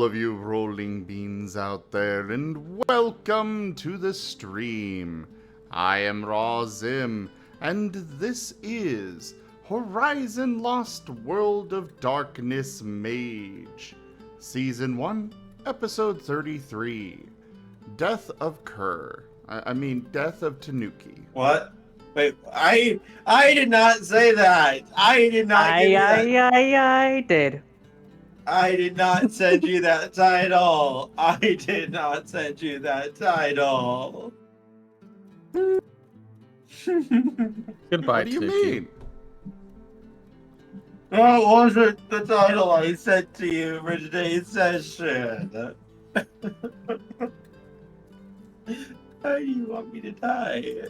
all of you rolling beans out there, and welcome to the stream. I am Raw Zim, and this is Horizon Lost World of Darkness Mage, Season 1, Episode 33, Death of Kerr. Death of Tanuki. What? Wait, I did not say that. I did not give you that. I did. I did not send you that title. I did not send you that title. Goodbye, What do you Tanuki. mean? That wasn't the title I sent to you for today's session. How do you want me to die?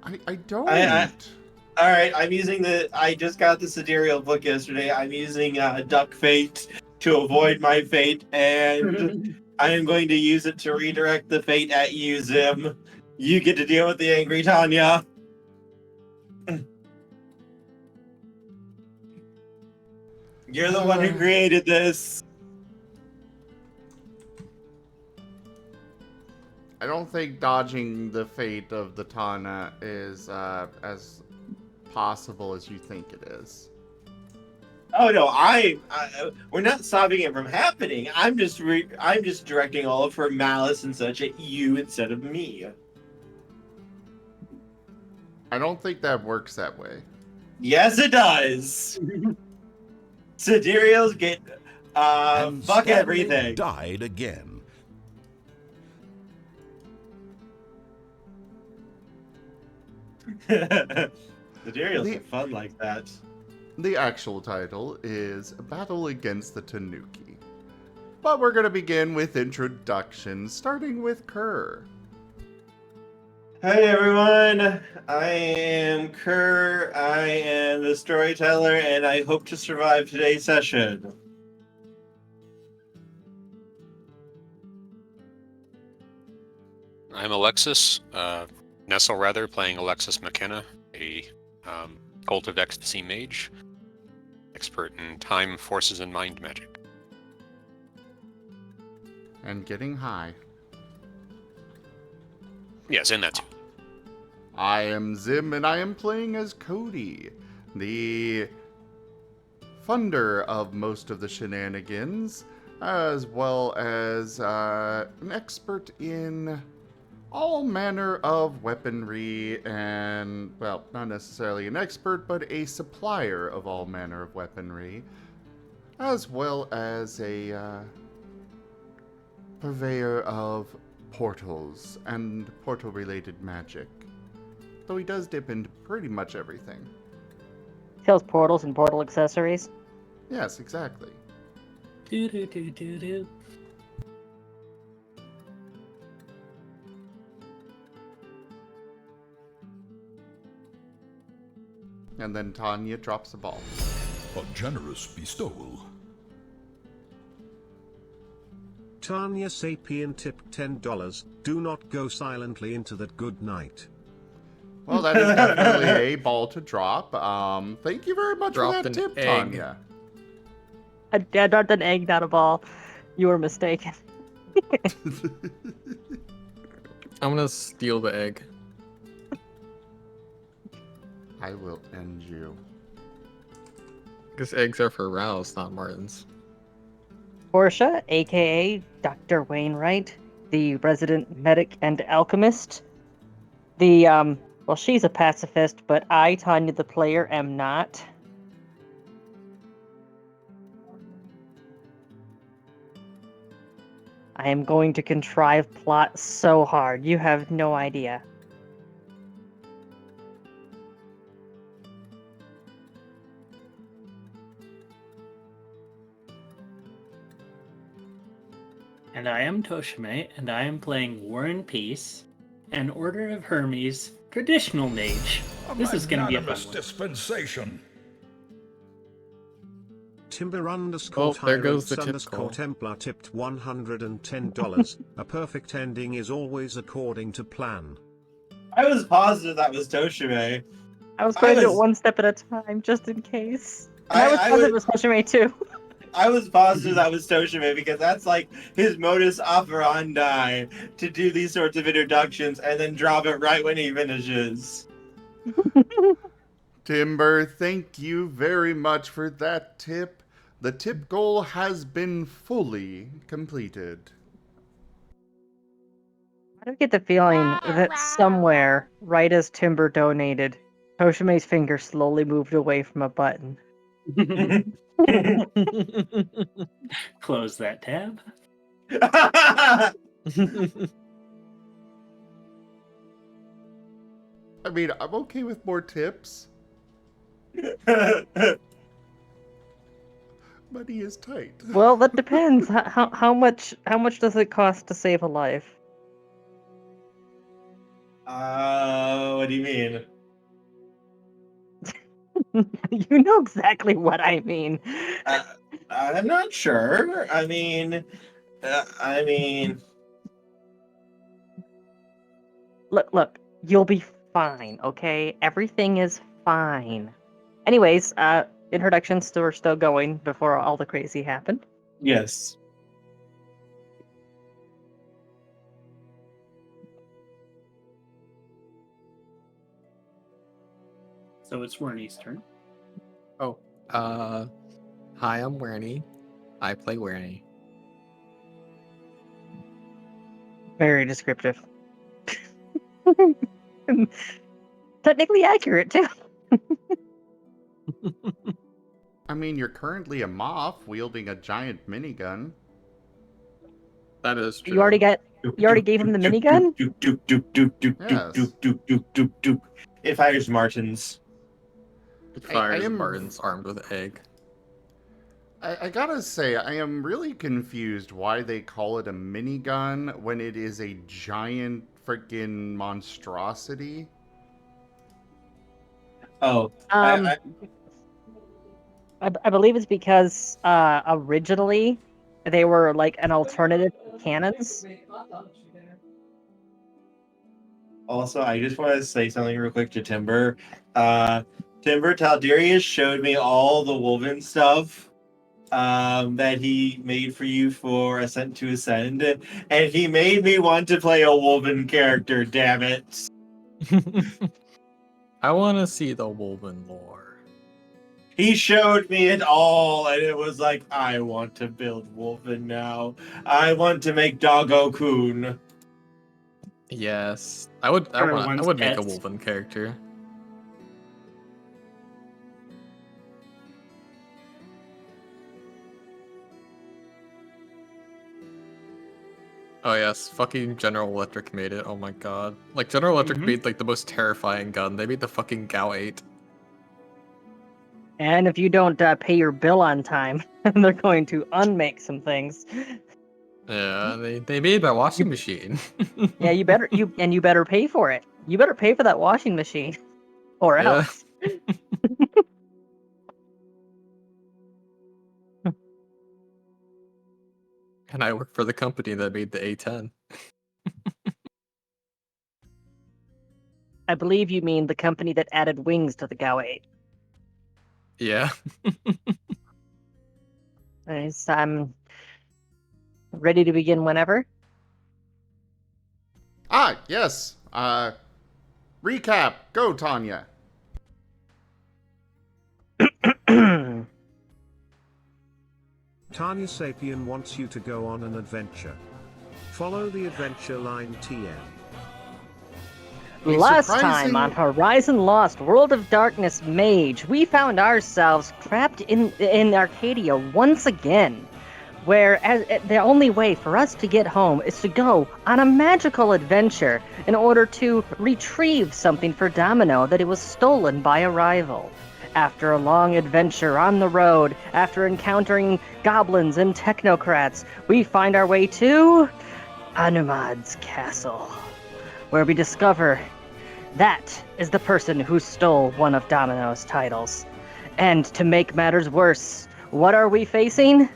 I don't. Alright, I just got the Sidereal book yesterday. I'm using Duck Fate to avoid my fate, and I am going to use it to redirect the fate at you, Zim. You get to deal with the angry Tanya. You're the one who created this. I don't think dodging the fate of the Tanya is as possible as you think it is. Oh no, we're not stopping it from happening. I'm just directing all of her malice and such at you instead of me. I don't think that works that way. Yes, it does. Sidereals get fuck everything. Died again. Sidereals are fun like that. The actual title is Battle Against the Tanuki. But we're going to begin with introductions, starting with Kerr. Hey everyone, I am Kerr, I am the Storyteller, and I hope to survive today's session. I'm Alexis, Nesil rather, playing Alexis McKenna, a Cult of Ecstasy mage, expert in time, forces, and mind magic. And getting high. Yes, in that too. I am Zim, and I am playing as Cody, the funder of most of the shenanigans, as well as an expert in all manner of weaponry and, well, not necessarily an expert, but a supplier of all manner of weaponry, as well as a purveyor of portals and portal-related magic. Though he does dip into pretty much everything. Sells portals and portal accessories. Yes, exactly. Do. And then Tanya drops a ball. A generous bestowal. Tanya Sapien tipped $10. Do not go silently into that good night. Well, that is definitely a ball to drop. Thank you very much Dropped for that an tip, egg. Tanya. I dropped an egg, not a ball. You were mistaken. I'm gonna steal the egg. I will end you. Because eggs are for Rouse, not Martens. Portia, aka Dr. Wainwright, the resident medic and alchemist. Well, she's a pacifist, but I, Tanya the player, am not. I am going to contrive plot so hard, you have no idea. And I am Tochemay, and I am playing War and Peace, an Order of Hermes traditional mage. This is going to be a fun one. Dispensation. Timber Oh, there goes the tip underscore call. Templar tipped $110. A perfect ending is always according to plan. I was positive that was Tochemay. I was going to do it one step at a time, just in case. And I was positive it was Tochemay too. was positive that was Tochemay because that's like his modus operandi to do these sorts of introductions and then drop it right when he finishes. Timber, thank you very much for that tip. The tip goal has been fully completed. I get the feeling that somewhere, right as Timber donated, Toshimay's finger slowly moved away from a button. Close that tab. I mean, I'm okay with more tips. Money is tight. Well, that depends. How much does it cost to save a life? What do you mean? You know exactly what I mean. I'm not sure. I mean, Look, you'll be fine, okay? Everything is fine. Anyways, introductions were still going before all the crazy happened. yes. So it's Wernie's turn. Oh, hi, I'm Wernie. I play Wernie. Very descriptive. Technically accurate, too. I mean, you're currently a moth wielding a giant minigun. That is true. You already gave him the minigun? Yes. It fires Martens. It fires I am- Martens armed with egg. I gotta say, I am really confused why they call it a minigun when it is a giant freaking monstrosity. Oh, I believe it's because originally they were like an alternative to cannons. also, I just want to say something real quick to Timber. Timber, Taldarius showed me all the woven stuff that he made for you for Ascent to Ascend, and he made me want to play a woven character, damn it. I want to see the woven lore. He showed me it all, and it was like, I want to build woven now. I want to make Doggo-kun. Yes, I would Everyone's make a pets. woven character. Oh yes, fucking General Electric made it. Oh my god. Like General Electric made like the most terrifying gun. They made the fucking GAU 8. And if you don't pay your bill on time, they're going to unmake some things. Yeah, they made that washing machine. Yeah, you better pay for it. You better pay for that washing machine, or Yeah. else. And I work for the company that made the A10. I believe you mean the company that added wings to the GAU 8. Yeah. Nice. I'm ready to begin whenever. Ah, yes. Recap. Go, Tanya. Tanya Sapien wants you to go on an adventure. Follow the adventure line TN. Last surprising- time on Horizon Lost World of Darkness Mage, we found ourselves trapped in Arcadia once again, where the only way for us to get home is to go on a magical adventure in order to retrieve something for Domino that it was stolen by a rival. After a long adventure on the road, after encountering goblins and technocrats, we find our way to Onimod's castle, where we discover that is the person who stole one of Domino's titles. And to make matters worse, what are we facing?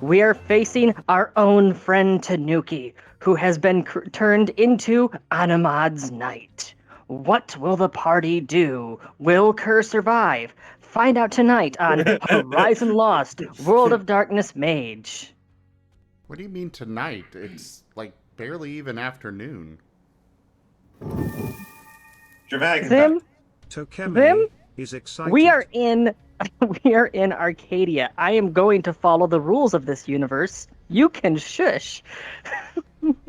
We are facing our own friend Tanuki, who has been turned into Onimod's knight. What will the party do? Will Kerr survive? Find out tonight on Horizon Lost, World of Darkness Mage. What do you mean tonight? It's like barely even afternoon. Dramatic Zim, effect. Tochemay is excited. we are in Arcadia. I am going to follow the rules of this universe. You can shush.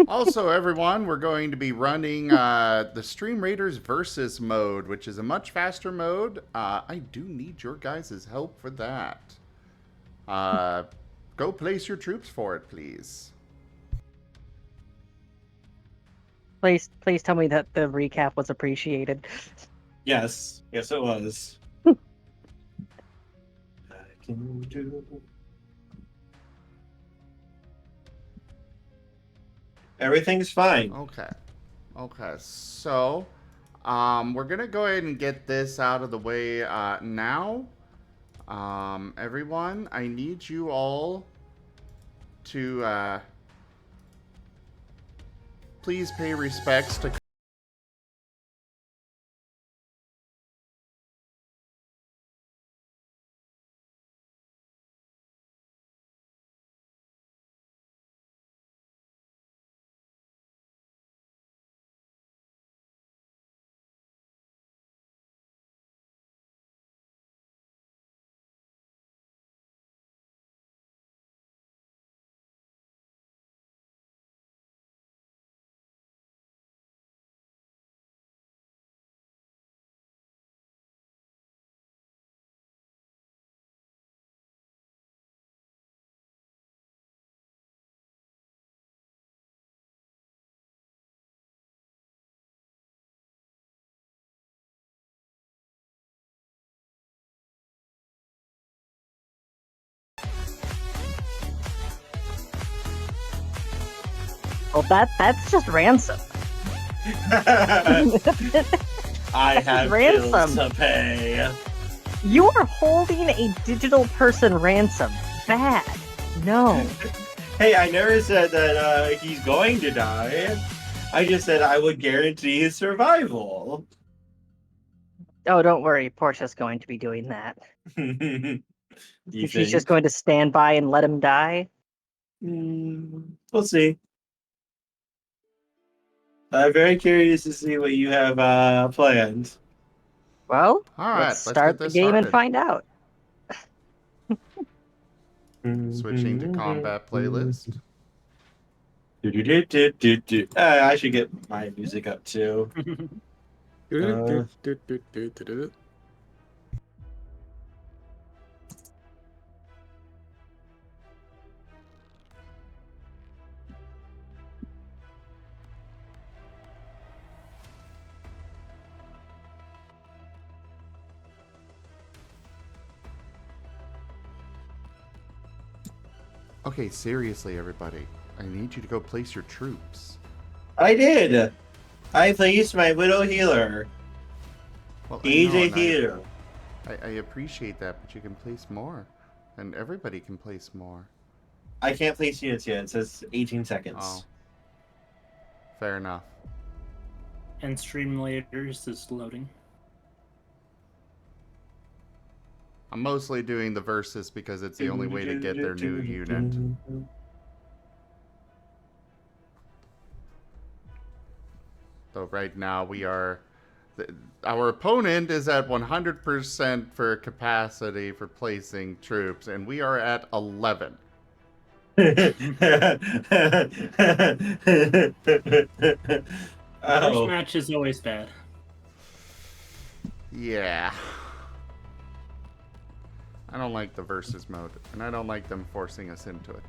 Also, everyone, we're going to be running the Stream Raiders Versus mode, which is a much faster mode. I do need your guys' help for that. Go place your troops for it, please. Please tell me that the recap was appreciated. Yes, it was. Everything's fine. Okay, so we're gonna go ahead and get this out of the way now. Everyone, I need you all to please pay respects to Well, that's just ransom. I have bills ransom to pay. You are holding a digital person ransom. Bad. No. Hey, I never said that he's going to die. I just said I would guarantee his survival. Oh, don't worry. Portia's going to be doing that. She's She's just going to stand by and let him die. We'll see. I'm very curious to see what you have planned. Well, All right, let's let's start get the this game and started. find out. Switching to combat playlist. I should get my music up too. Okay, seriously, everybody. I need you to go place your troops. I did. I placed my Widow Healer. Well, He's I know, a and healer. I appreciate that, but you can place more. And everybody can place more. I can't place units yet. It says 18 seconds. Oh. Fair enough. And Streamlaters is loading. I'm mostly doing the versus because it's the only way to get their new unit. So right now we are... Our opponent is at 100% for capacity for placing troops, and we are at 11. First Oh. match is always bad. Yeah. I don't like the versus mode, and I don't like them forcing us into it.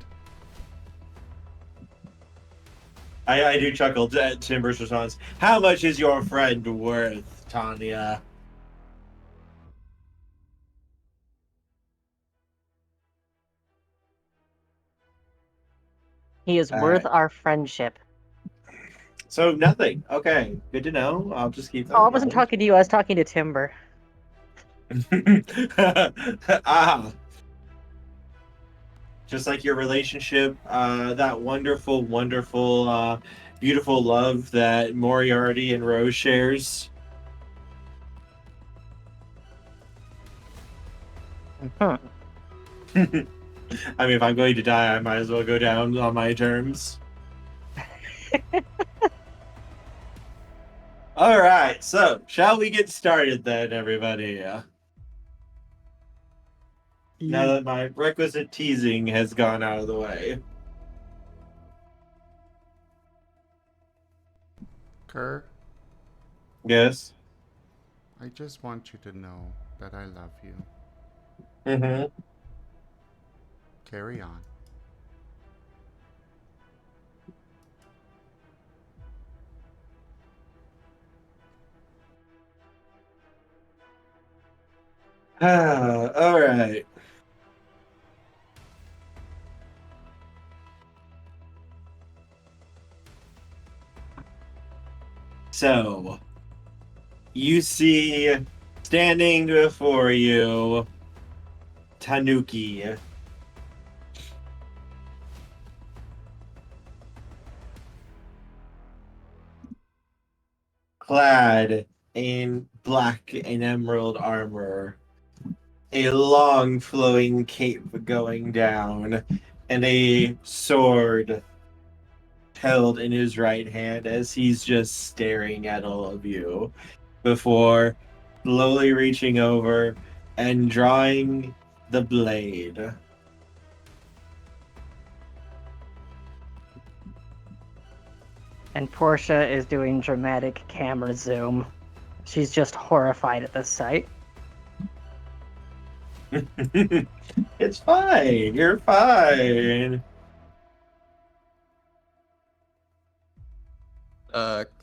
I do chuckle at Timber's response. How much is your friend worth, Tanya? He is worth our friendship. So nothing. Okay, good to know. I'll just keep that. Oh, I wasn't talking to you. I was talking to Timber. Ah. Just like your relationship, that wonderful, wonderful, beautiful love that Moriarty and Rose shares. I mean, if I'm going to die, I might as well go down on my terms. Alright, so, shall we get started then, everybody? Now that my requisite teasing has gone out of the way. Kerr, Yes? I just want you to know that I love you. Mm-hmm. Carry on. Alright. So, you see standing before you Tanuki. Clad in black and emerald armor, a long flowing cape going down, and a sword held in his right hand as he's just staring at all of you before slowly reaching over and drawing the blade. And Portia is doing dramatic camera zoom. She's just horrified at the sight. It's fine. You're fine.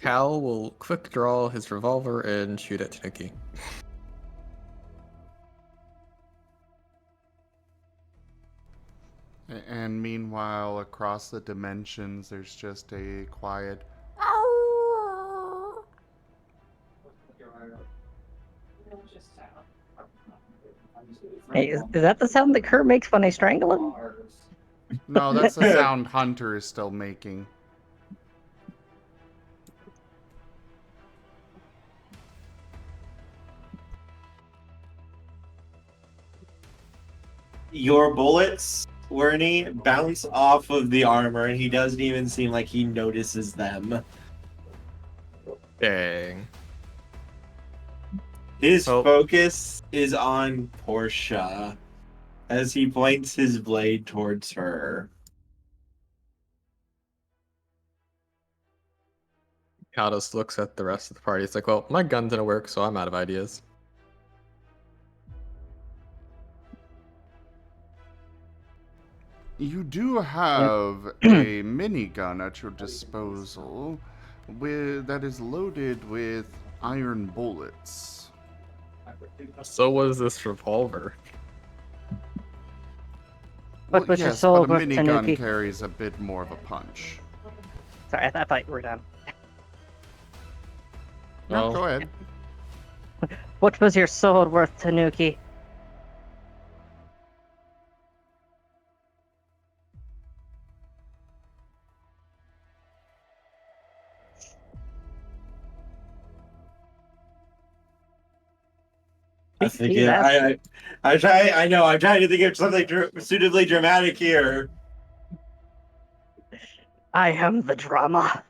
Cal will quick draw his revolver and shoot at Tanuki. And meanwhile, across the dimensions, there's just a quiet. Hey, is that the sound that Kurt makes when I strangle him? No, that's the sound Hunter is still making. Your bullets, Wernie, bounce off of the armor, and he doesn't even seem like he notices them. Dang. His focus is on Portia as he points his blade towards her. Cal just looks at the rest of the party. It's like, well, my gun didn't work, so I'm out of ideas. You do have a minigun at your disposal that is loaded with iron bullets. So was this revolver. What was your yes, soul but a worth, minigun Tanuki? carries a bit more of a punch. Sorry, I thought you were done. No, Well, go ahead. What was your sword worth, Tanuki? I'm trying to think of something suitably dramatic here. I am the drama.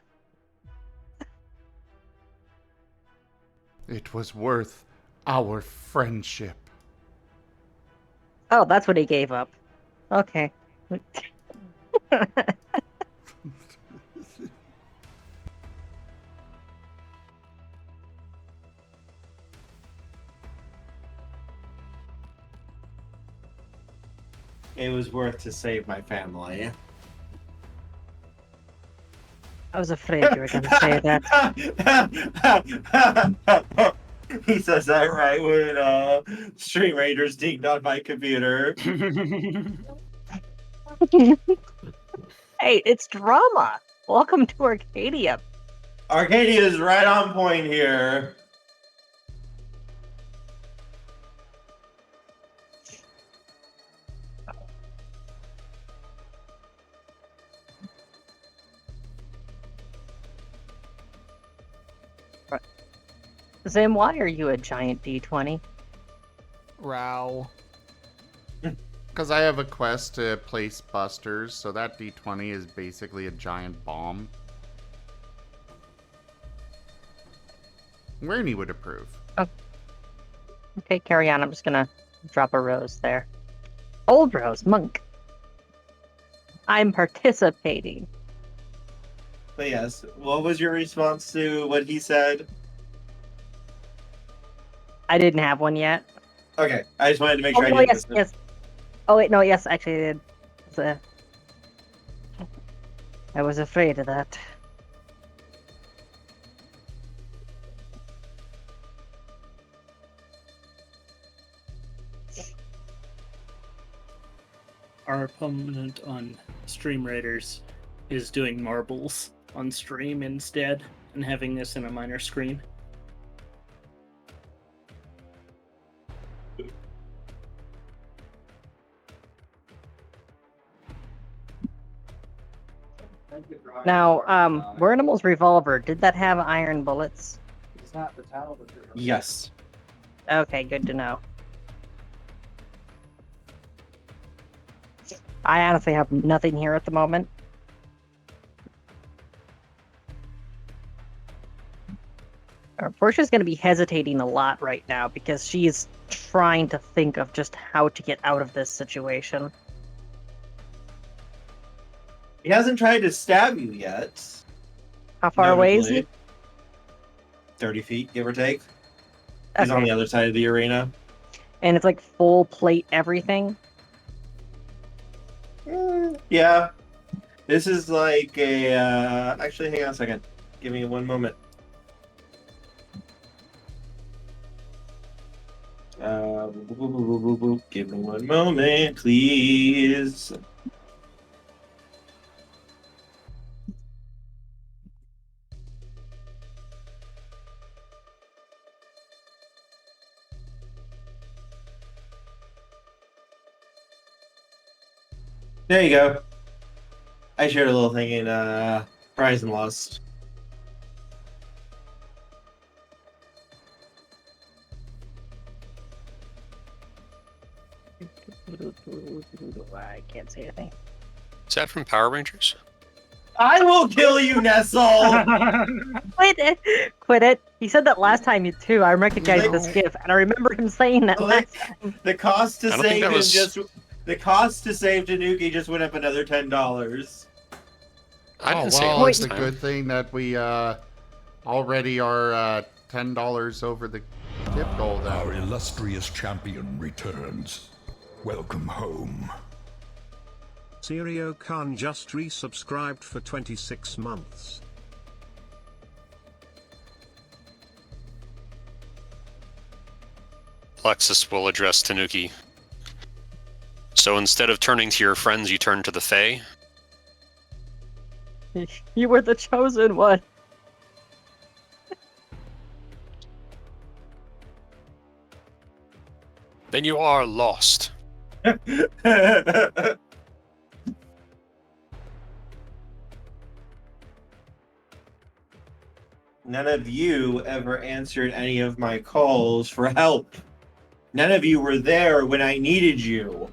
It was worth our friendship. Oh, that's what he gave up. Okay. It was worth to save my family. I was afraid you were going to say that. He says that right when Stream Raiders dinged on my computer. Hey, it's drama. Welcome to Arcadia. Arcadia is right on point here. Zim, why are you a giant D20? Row. because I have a quest to place busters, so that D20 is basically a giant bomb. Werenie would approve. Oh. Okay, carry on. I'm just gonna drop a rose there. Old rose, monk. I'm participating. But yes, what was your response to what he said? I didn't have one yet. Okay, I just wanted to make Oh, sure I no, didn't yes, yes. Oh, wait, no, yes, actually I did. I was afraid of that. Our opponent on Stream Raiders is doing marbles on stream instead and having this in a minor screen. Now, Werenimal's revolver, did that have iron bullets? Yes. Okay, good to know. I honestly have nothing here at the moment. Portia's going to be hesitating a lot right now because she's trying to think of just how to get out of this situation. He hasn't tried to stab you yet. How far away is he? Notably. 30 feet, give or take. He's on the other side of the arena. And it's like full plate everything? Yeah. This is like a... Actually, hang on a second. Give me one moment. Give me one moment, please. There you go. I shared a little thing in Prize and Lust. I can't say anything. Is that from Power Rangers? I will kill you, Nesil! Quit it! Quit it! He said that last time too. I recognized this gif, and I remember him saying that last time. The cost to I don't think save that him was- the cost to save Tanuki just went up another $10. I didn't say well, it it's last a time. good thing that we already are $10 over the tip goal Our then. illustrious champion returns. Welcome home. Serio Khan just resubscribed for 26 months. Alexis will address Tanuki. So instead of turning to your friends, you turn to the Fae? You were the chosen one. Then you are lost. None of you ever answered any of my calls for help. None of you were there when I needed you.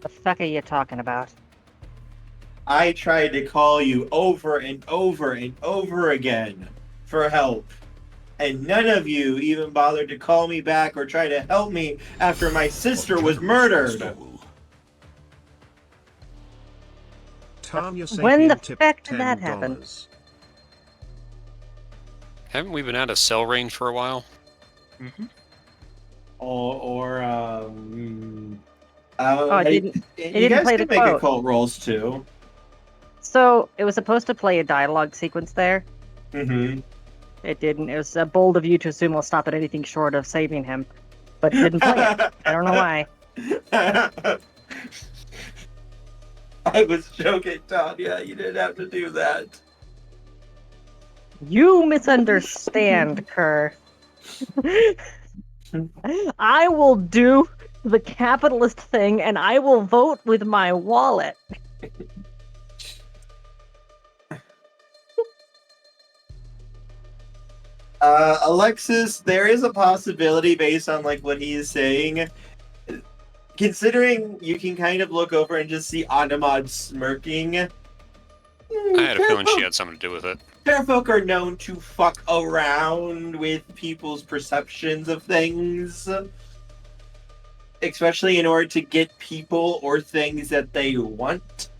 The fuck are you talking about? I tried to call you over and over and over again for help. And none of you even bothered to call me back or try to help me after my sister was murdered. Bestowal. Tanya When the Sapien tipped fuck did that happen? $10. Haven't we been out of cell range for a while? I didn't. You didn't guys play can the make quote. occult rolls too. So it was supposed to play a dialogue sequence there. Mm-hmm. It didn't. It was bold of you to assume we'll stop at anything short of saving him, but it didn't play it. I don't know why. I was joking, Tanya. You didn't have to do that. You misunderstand, Kerr. I will do the capitalist thing, and I will vote with my wallet. Alexis, there is a possibility based on like what he is saying Considering you can kind of look over and just see Onimod smirking. I had a feeling she had something to do with it. Fairfolk are known to fuck around with people's perceptions of things. Especially in order to get people or things that they want.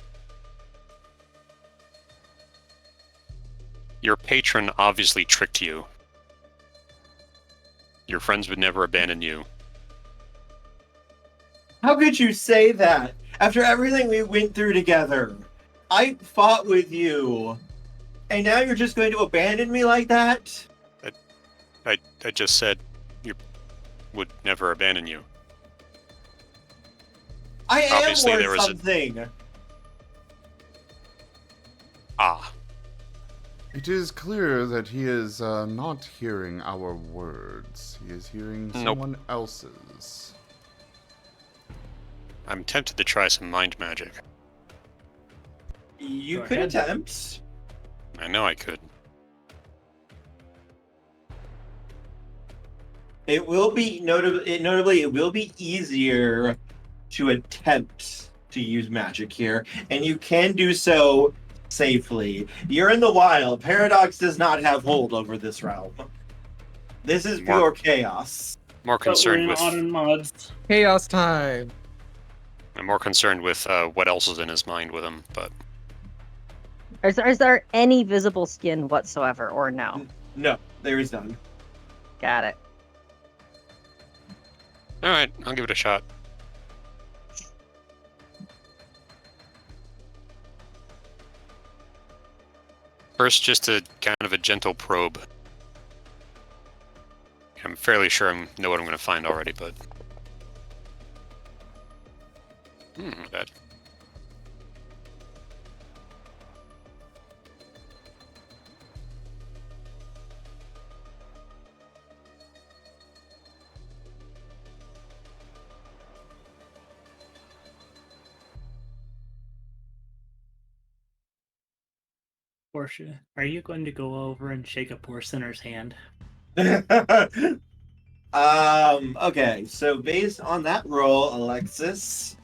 Your patron obviously tricked you. Your friends would never abandon you. How could you say that? After everything we went through together, I fought with you, and now you're just going to abandon me like that? I just said you would never abandon you. I am Obviously, worth there was something. Ah. It is clear that he is not hearing our words. He is hearing someone else's. I'm tempted to try some mind magic. You Go could ahead. attempt. I know I could. It will be notably. It will be easier to attempt to use magic here, and you can do so safely. You're in the wild. Paradox does not have hold over this realm. This is pure chaos. More But we're concerned in with. Onimods. Chaos time. I'm more concerned with what else is in his mind with him, but Is there any visible skin whatsoever, or no? No, there is none. Got it. all right, I'll give it a shot. First, just a kind of a gentle probe. I'm fairly sure I know what I'm going to find already, but not bad. Portia, are you going to go over and shake a poor sinner's hand? Okay, so based on that roll, Alexis,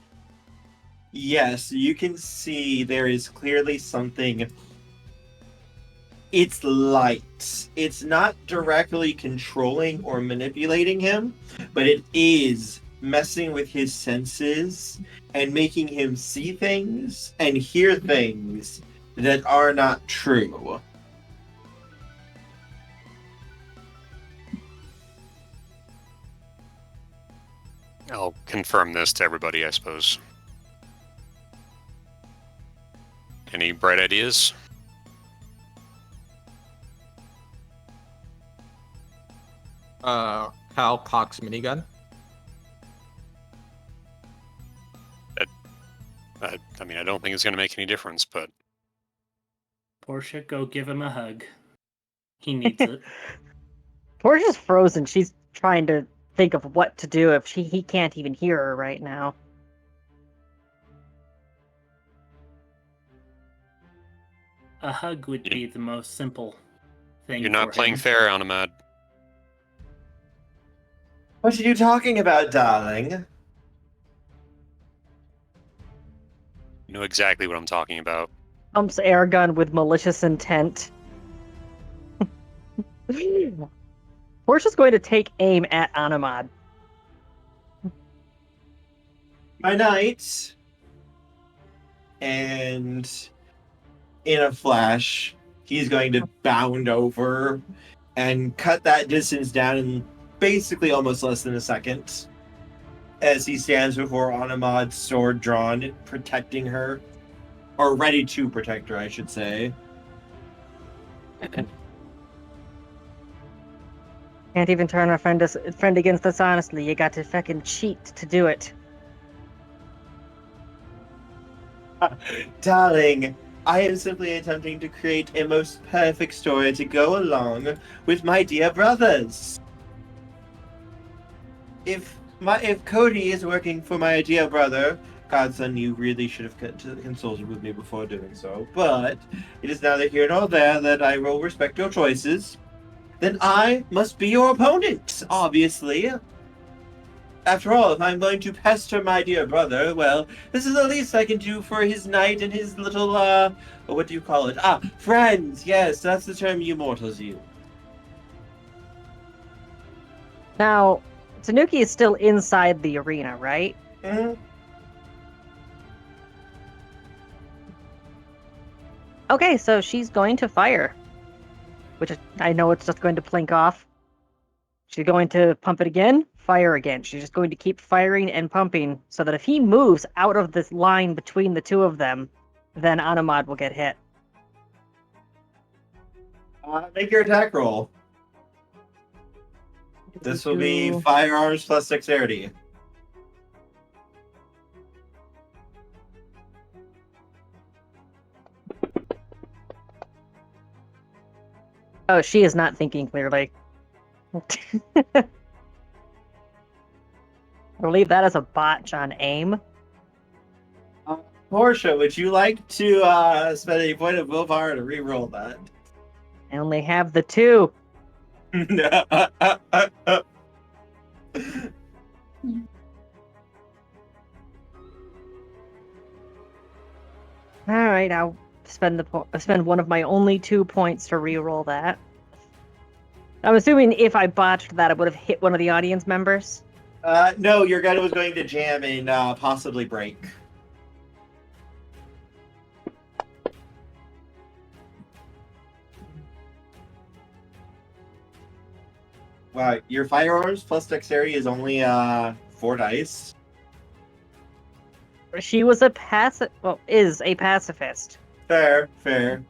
yes, you can see there is clearly something. It's light. It's not directly controlling or manipulating him, but it is messing with his senses and making him see things and hear things that are not true. I'll confirm this to everybody, I suppose. Any bright ideas? Hal Cox minigun. I mean, I don't think it's going to make any difference, but Portia, go give him a hug. He needs it. Portia's frozen. She's trying to think of what to do if he can't even hear her right now. A hug would be the most simple thing. you're not for playing him. fair, Onimod. What are you talking about, darling? You know exactly what I'm talking about. Pumps air gun with malicious intent. Portia's going to take aim at Onimod. My knight. And in a flash, he's going to bound over and cut that distance down in basically almost less than a second. As he stands before Onimod's sword drawn, protecting her. Or ready to protect her, I should say. Can't even turn our friend against us honestly. You got to fucking cheat to do it. Darling, I am simply attempting to create a most perfect story to go along with my dear brothers. If Cody is working for my dear brother, Godson, you really should have consulted with me before doing so. But it is neither here nor there that I will respect your choices. Then I must be your opponent, obviously. After all, if I'm going to pester my dear brother, well, this is the least I can do for his knight and his little, what do you call it? Ah, friends! Yes, that's the term you mortals use. Now, Tanuki is still inside the arena, right? Mhm. Okay, so she's going to fire. Which I know it's just going to blink off. She's going to pump it again, fire again. She's just going to keep firing and pumping so that if he moves out of this line between the two of them, then Onimod will get hit. Make your attack roll. This will be firearms plus dexterity. Oh, she is not thinking clearly. I believe that is a botch on aim. Portia, would you like to spend a point of willpower to reroll that? I only have the 2. All right, I'll spend one of my only 2 points to reroll that. I'm assuming if I botched that, I would have hit one of the audience members. No, your gun was going to jam and possibly break. Wow, your firearms plus dexterity is only 4 dice. She was is a pacifist. Fair, fair.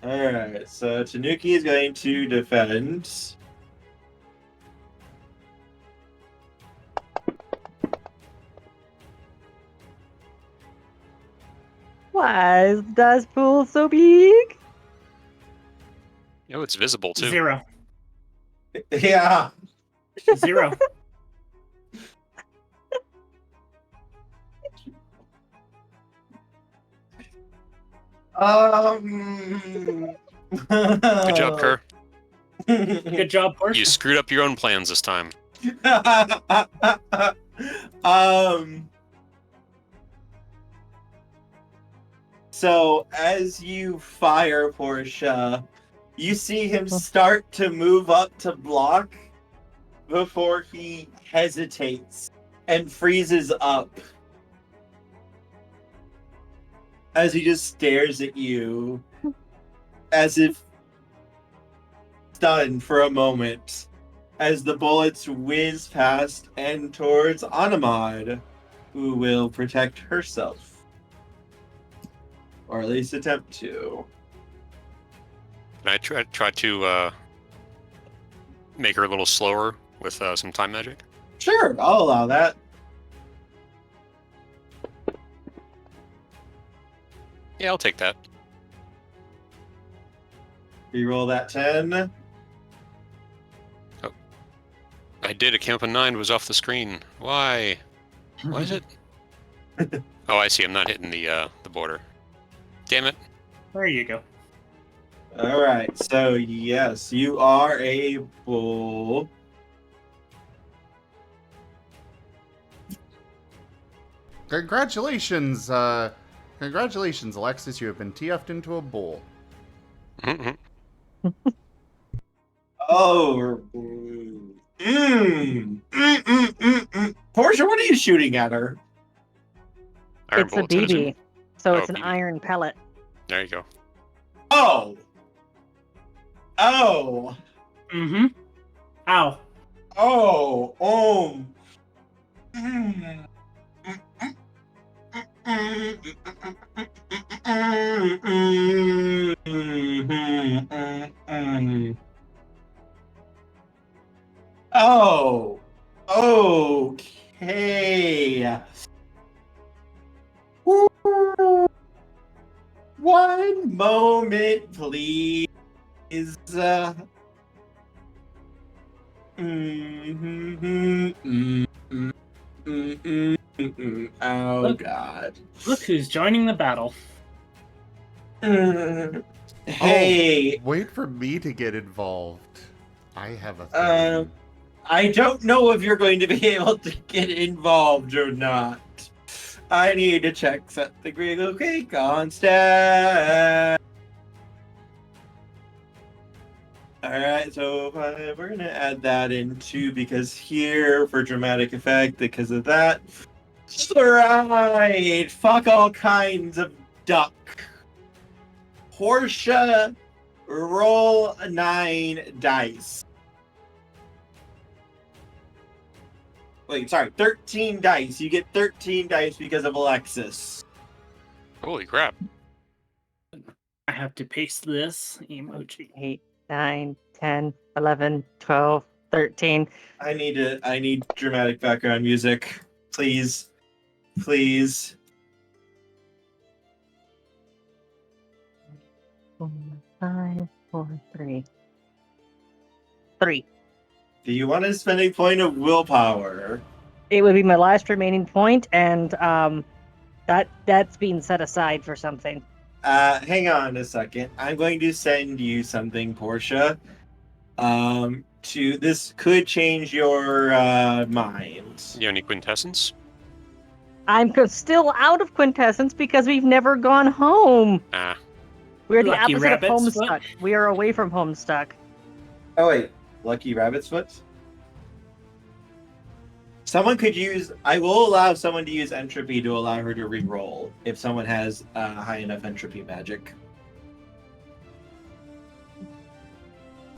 Alright, so Tanuki is going to defend. Why is the dice pool so big? You know, it's visible too. 0. Yeah. 0. Good job, Kerr. Good job, Portia. You screwed up your own plans this time. So as you fire Portia, you see him start to move up to block before he hesitates and freezes up as he just stares at you as if stunned for a moment as the bullets whiz past and towards Onimod, who will protect herself. Or at least attempt to. Can I try to make her a little slower with some time magic? Sure, I'll allow that. Yeah, I'll take that. Reroll that 10. Oh. I did. It came up a 9, was off the screen. Why? Why is it? Oh, I see. I'm not hitting the border. Damn it. There you go. Alright, so yes, you are able... Congratulations, Alexis. You have been TF'd into a bull. Mm-hmm. Oh. Portia, what are you shooting at her? Iron It's a bullets, I assume. BB, so Oh, it's an BB. iron pellet. There you go. Oh! Oh! Mm-hmm. Ow. Oh! Oh! Okay. One moment, please. Oh, Look. God. Look who's joining the battle. Hey. Oh, wait for me to get involved. I have a thing. I don't know if you're going to be able to get involved or not. I need to check something real quick on stat. Alright, so we're going to add that in too, because here, for dramatic effect, because of that. Alright, fuck all kinds of duck. Portia, roll 9 dice. Wait, sorry, 13 dice. You get 13 dice because of Alexis. Holy crap. I have to paste this emoji. 8, 9, 10, 11, 12, 13. I need dramatic background music. Please. Please. 4, 5, 4, 3. 3. Do you want to spend a point of willpower? It would be my last remaining point, and that's being set aside for something. Hang on a second. I'm going to send you something, Portia. This could change your mind. You have any quintessence? I'm still out of quintessence because we've never gone home. Ah. We're the Lucky opposite of rabbit's Homestuck. We are away from Homestuck. Oh wait, Lucky Rabbit's Foot? Someone could use... I will allow someone to use entropy to allow her to re-roll if someone has high enough entropy magic.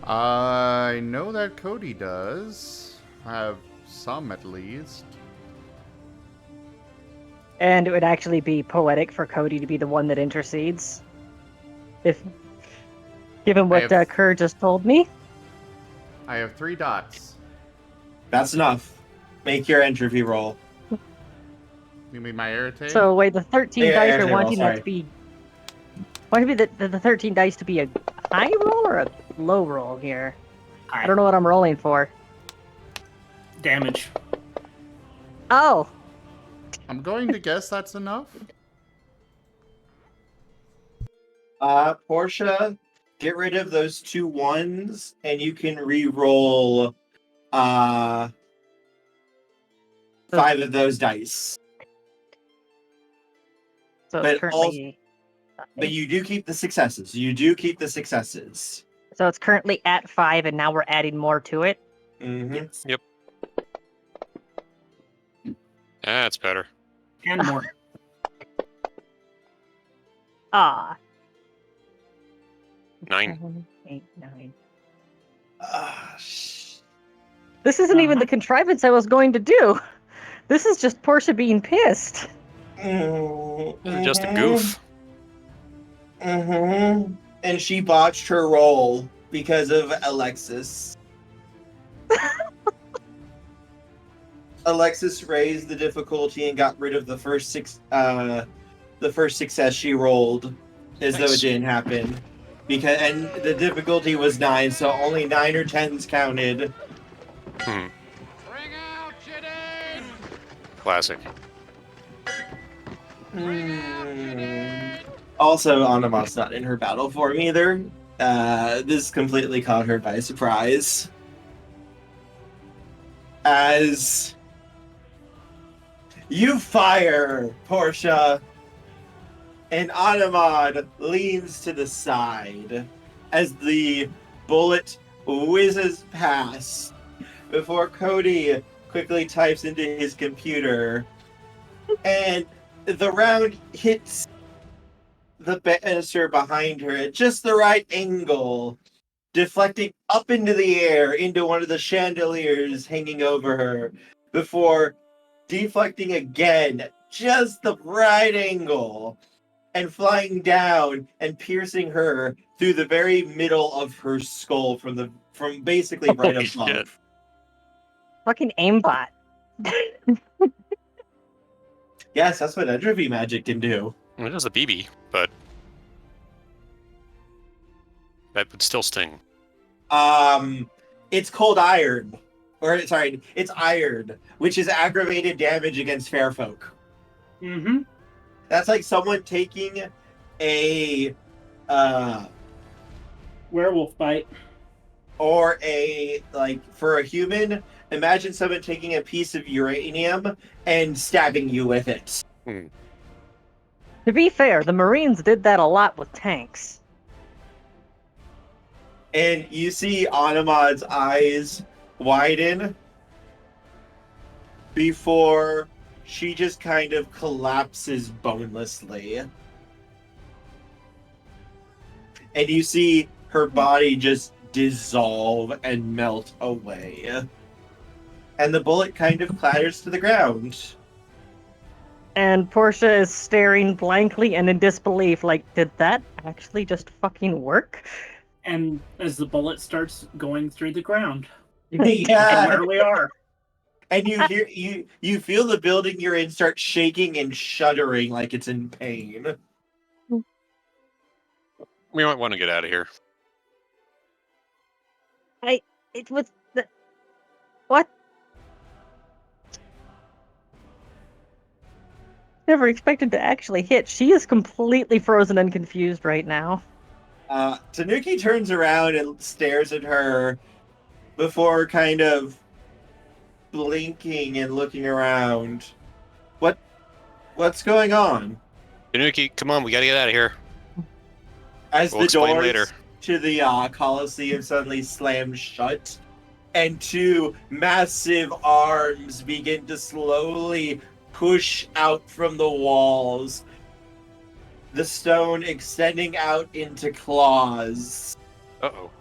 I know that Cody does. I have some at least. And it would actually be poetic for Cody to be the one that intercedes. Given what Kerr just told me. I have 3 dots. That's enough. Make your entropy roll. You mean my irritate? So wait, the 13 dice are irritate roll, wanting that to be... Wanting the 13 dice to be a high roll or a low roll here? I don't know what I'm rolling for. Damage. Oh! I'm going to guess that's enough. Portia, get rid of those 2 1s, and you can re-roll 5 of those dice. So But it's currently... But you do keep the successes. You do keep the successes. So it's currently at 5, and now we're adding more to it? Mm-hmm. Yep. That's better. And more. Ah. 9. 7, 8, 9. This isn't even the contrivance I was going to do. This is just Portia being pissed. This is just a goof. Mm-hmm. And she botched her roll because of Alexis. Alexis raised the difficulty and got rid of the first success she rolled, as though it didn't happen. And the difficulty was 9, so only 9 or 10s counted. Classic. Also, Onimod's not in her battle form either. This completely caught her by surprise. As you fire, Portia, and Onimod leans to the side as the bullet whizzes past before Cody quickly types into his computer, and the round hits the banister behind her at just the right angle, deflecting up into the air into one of the chandeliers hanging over her, before deflecting again at just the right angle and flying down and piercing her through the very middle of her skull from basically right above. Shit. Fucking aimbot. Yes, that's what entropy magic can do. It is a BB, but that would still sting. It's cold iron. It's iron, which is aggravated damage against fair folk. Mm-hmm. That's like someone taking a werewolf bite. or for a human, imagine someone taking a piece of uranium and stabbing you with it. To be fair, the Marines did that a lot with tanks. And you see Onimod's eyes widen before she just kind of collapses bonelessly. And you see her body just dissolve and melt away. And the bullet kind of clatters to the ground. And Portia is staring blankly and in disbelief, like, did that actually just fucking work? And as the bullet starts going through the ground, Yeah. where we are. And you feel the building you're in start shaking and shuddering like it's in pain. We might want to get out of here. It was what? Never expected to actually hit. She is completely frozen and confused right now. Tanuki turns around and stares at her before kind of blinking and looking around. What's going on? Tanuki, come on, we gotta get out of here. As We'll the explain doors later. to the Coliseum suddenly slam shut, and two massive arms begin to slowly push out from the walls, the stone extending out into claws. Uh-oh.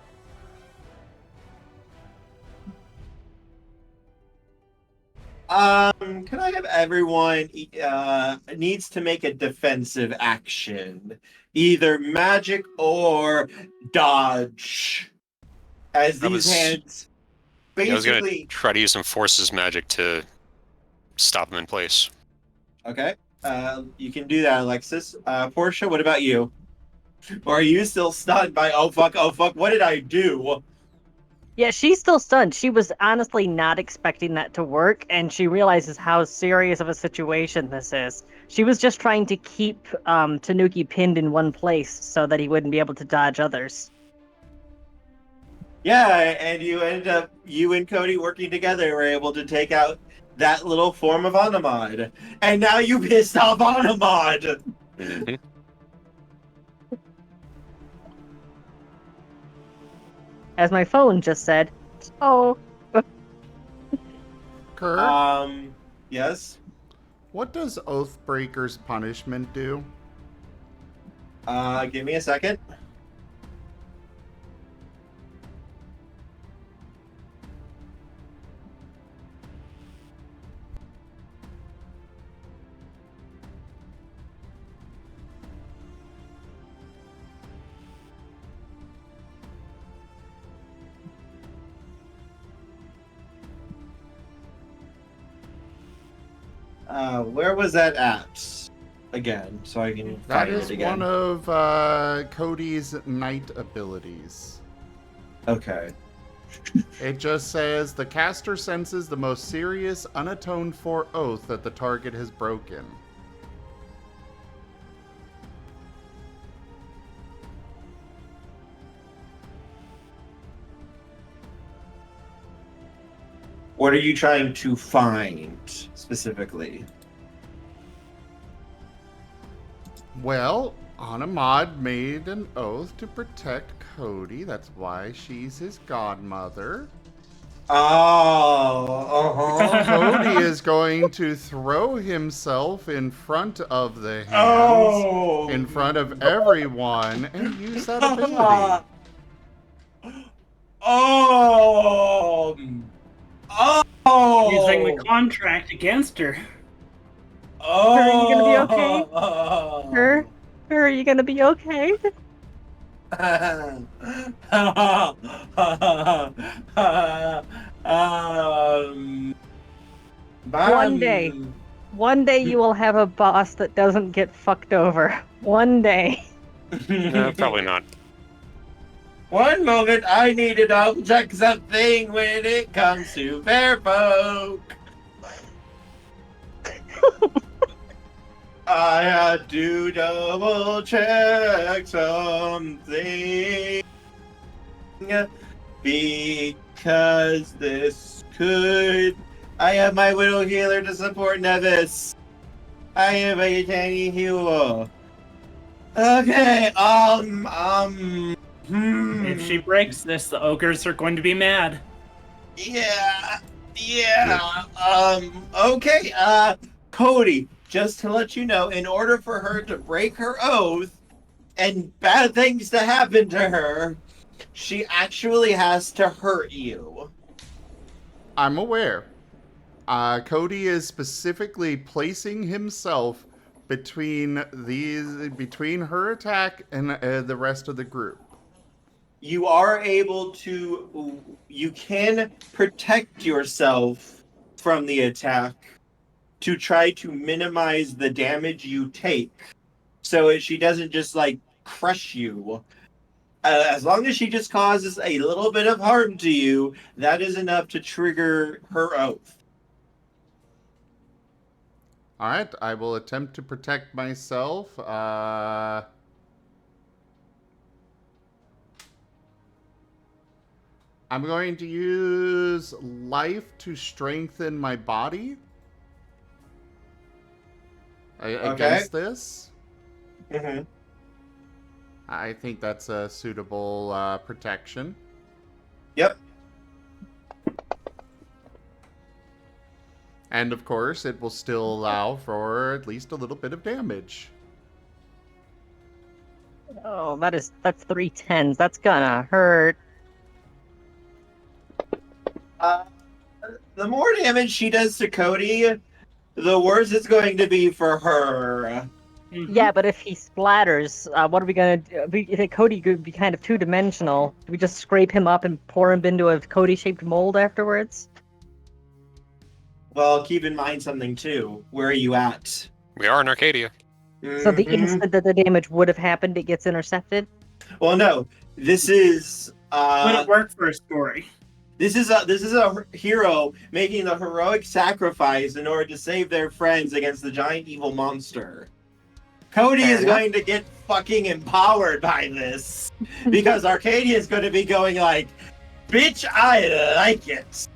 Can I have everyone needs to make a defensive action, either magic or dodge, as these hands I was gonna basically. try to use some forces magic to stop him in place. Okay, you can do that, Alexis. Portia, what about you? Or are you still stunned by oh fuck, what did I do? Yeah, she's still stunned. She was honestly not expecting that to work, and she realizes how serious of a situation this is. She was just trying to keep Tanuki pinned in one place so that he wouldn't be able to dodge others. Yeah, and you and Cody working together were able to take out that little form of Onimod. And now you pissed off Onimod! Mm-hmm. As my phone just said, oh. Kerr, Yes? what does Oathbreaker's punishment do? Give me a second. Where was that at? Again, so I can That find is it again. one of Cody's knight abilities. Okay. It just says the caster senses the most serious, unatoned for oath that the target has broken. What are you trying to find specifically? Well, Onimod made an oath to protect Cody. That's why she's his godmother. Oh, Cody is going to throw himself in front of the hands, Oh. in front of everyone, and use that ability. Oh! Oh! Using the contract against her. Oh! Are you gonna be okay? Her, are you gonna be okay? One day you will have a boss that doesn't get fucked over. One day. Probably not. One moment, I need to double check something when it comes to fair folk. I had to double check something. Because this could... I have my Widow Healer to support Nevis. I am a tiny healer. Okay, If she breaks this, the ogres are going to be mad. Yeah, okay, Cody, just to let you know, in order for her to break her oath and bad things to happen to her, she actually has to hurt you. I'm aware. Cody is specifically placing himself between her attack and the rest of the group. You are able to, you can protect yourself from the attack to try to minimize the damage you take. So she doesn't just like crush you. As long as she just causes a little bit of harm to you, that is enough to trigger her oath. All right, I will attempt to protect myself. I'm going to use life to strengthen my body against this. Mm-hmm. I think that's a suitable protection. Yep. And of course, it will still allow for at least a little bit of damage. Oh, that's 3 10s. That's gonna hurt. The more damage she does to Cody, the worse it's going to be for her. Yeah, but if he splatters, what are we gonna do? Cody could be kind of two-dimensional. Do we just scrape him up and pour him into a Cody-shaped mold afterwards? Well, keep in mind something too. Where are you at? We are in Arcadia. So the instant that the damage would have happened, it gets intercepted? Well, no. This is Would it work for a story? This is a hero making the heroic sacrifice in order to save their friends against the giant evil monster. Cody is going to get fucking empowered by this because Arcadia is going to be going like, "Bitch, I like it."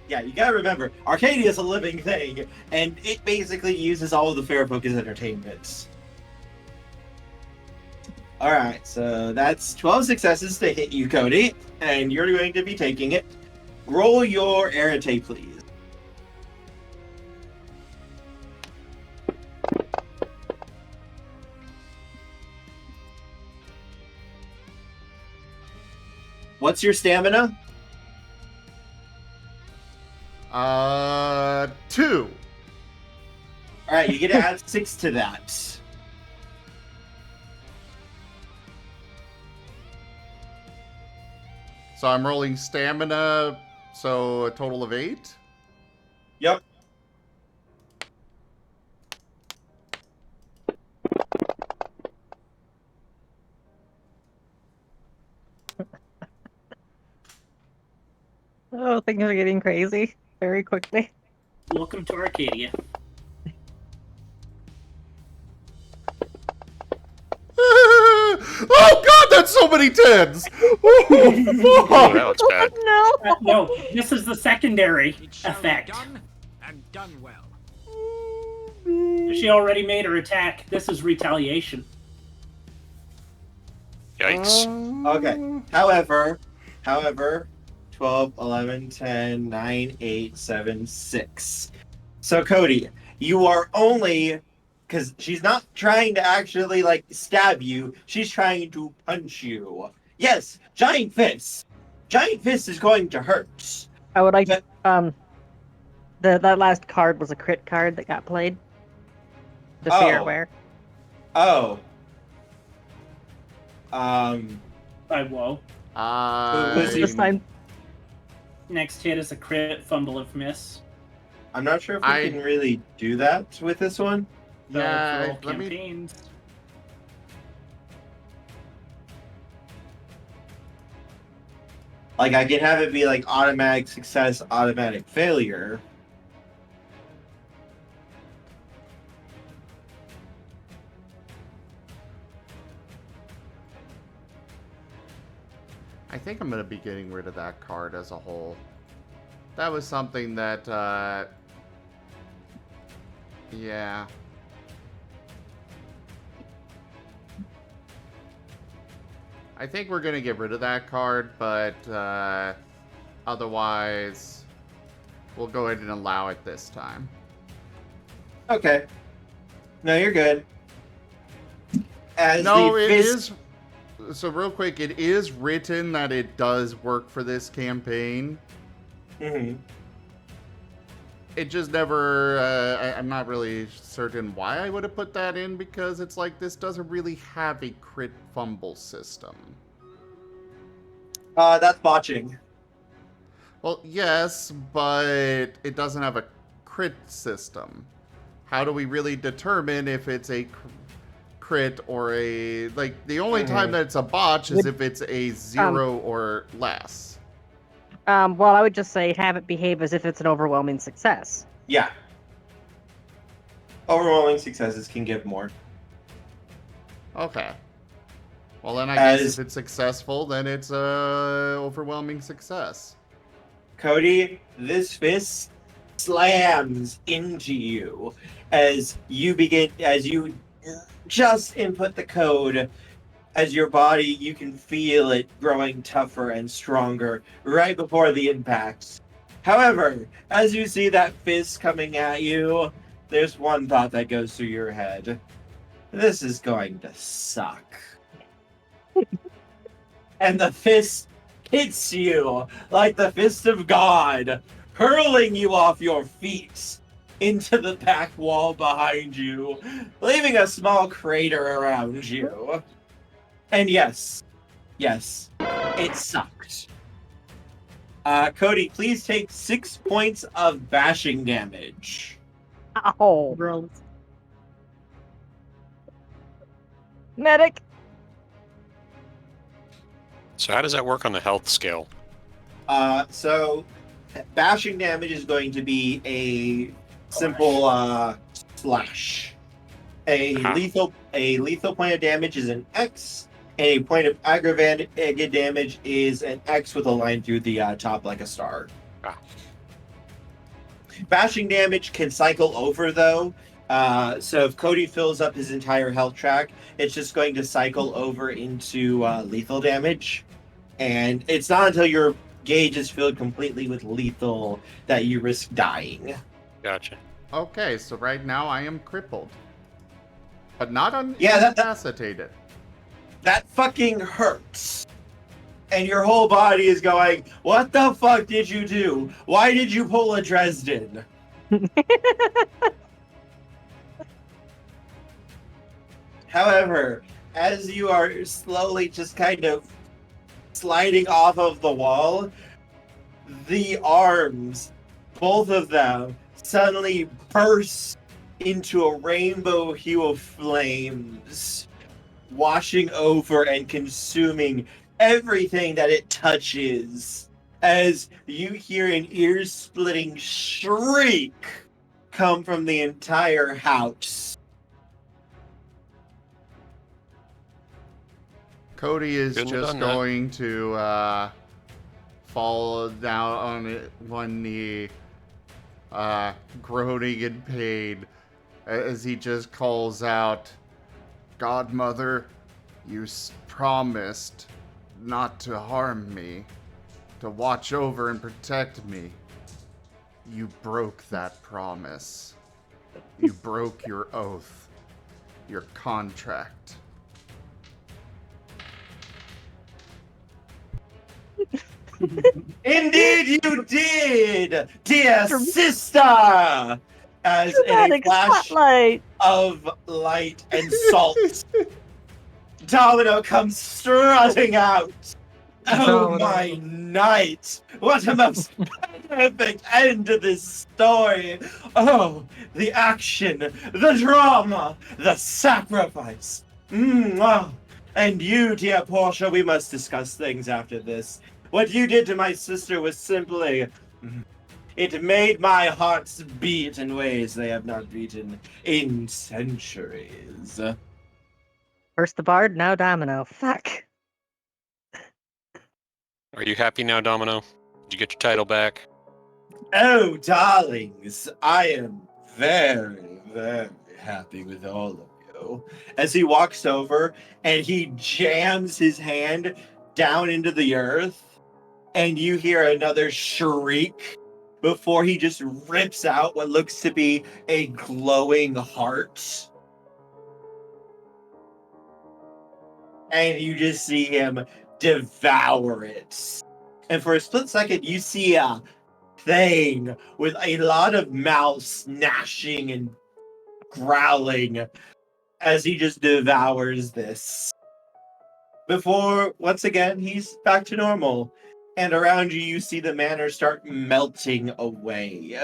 Yeah, you gotta remember, Arcadia is a living thing, and it basically uses all of the fair folk as entertainment. Alright, so that's 12 successes to hit you, Cody, and you're going to be taking it. Roll your arete, please. What's your stamina? 2. Alright, you get to add 6 to that. So I'm rolling stamina, so a total of 8? Yep. Oh, things are getting crazy very quickly. Welcome to Arcadia. Oh god, that's so many 10s! Oh, Oh, that looks bad. No! No, this is the secondary effect. Done and done well. She already made her attack. This is retaliation. Yikes. Okay. However, 12, 11, 10, 9, 8, 7, 6. So, Cody, you are only... Because she's not trying to actually, like, stab you. She's trying to punch you. Yes, Giant Fist. Giant Fist is going to hurt. I would like to... That last card was a crit card that got played. Just so you're aware. Oh. By WoD. This time... Next hit is a crit, fumble of miss. I'm not sure if we can really do that with this one. Yeah, Roll campaigns. Like, I can have it be, like, automatic success, automatic failure. I think I'm going to be getting rid of that card as a whole. That was something that, yeah. I think we're going to get rid of that card, but otherwise, we'll go ahead and allow it this time. Okay. No, you're good. No, it is. So real quick, it is written that it does work for this campaign. Mm-hmm. It just never, I'm not really certain why I would have put that in, because it's like, this doesn't really have a crit fumble system. That's botching. Well, yes, but it doesn't have a crit system. How do we really determine if it's a crit or a, like, the only time that it's a botch is if it's a 0 or less. Well, I would just say have it behave as if it's an overwhelming success. Yeah. Overwhelming successes can give more. Okay. Well, then I guess if it's successful, then it's a overwhelming success. Cody, this fist slams into you as you just input the code. As your body, you can feel it growing tougher and stronger right before the impact. However, as you see that fist coming at you, there's one thought that goes through your head. This is going to suck. And the fist hits you like the fist of God, hurling you off your feet into the back wall behind you, leaving a small crater around you. And yes, it sucked. Cody, please take 6 points of bashing damage. Oh, gross. Medic. So how does that work on the health scale? So bashing damage is going to be a simple slash. A lethal point of damage is an X. And a point of aggravated damage is an X with a line through the top like a star. Bashing damage can cycle over, though. So if Cody fills up his entire health track, it's just going to cycle over into lethal damage. And it's not until your gauge is filled completely with lethal that you risk dying. Gotcha. Okay, so right now I am crippled. But not incapacitated. That fucking hurts. And your whole body is going, what the fuck did you do? Why did you pull a Dresden? However, as you are slowly just kind of sliding off of the wall, the arms, both of them, suddenly burst into a rainbow hue of flames, washing over and consuming everything that it touches, as you hear an ear-splitting shriek come from the entire house. Cody is just going to fall down on one knee, groaning in pain, as he just calls out, "Godmother, you promised not to harm me, to watch over and protect me. You broke that promise. You broke your oath, your contract." Indeed you did, dear sister! As in a flash spotlight of light and salt, Domino comes strutting out. Oh my night! What a most perfect end to this story! Oh, the action, the drama, the sacrifice. Oh. And you, dear Portia, we must discuss things after this. What you did to my sister was simply... It made my hearts beat in ways they have not beaten in centuries. First the Bard, now Domino. Fuck. Are you happy now, Domino? Did you get your title back? Oh, darlings, I am very, very happy with all of you. As he walks over and he jams his hand down into the earth, and you hear another shriek before he just rips out what looks to be a glowing heart. And you just see him devour it. And for a split second, you see a thing with a lot of mouths gnashing and growling as he just devours this. Before, once again, he's back to normal. And around you, you see the manor start melting away.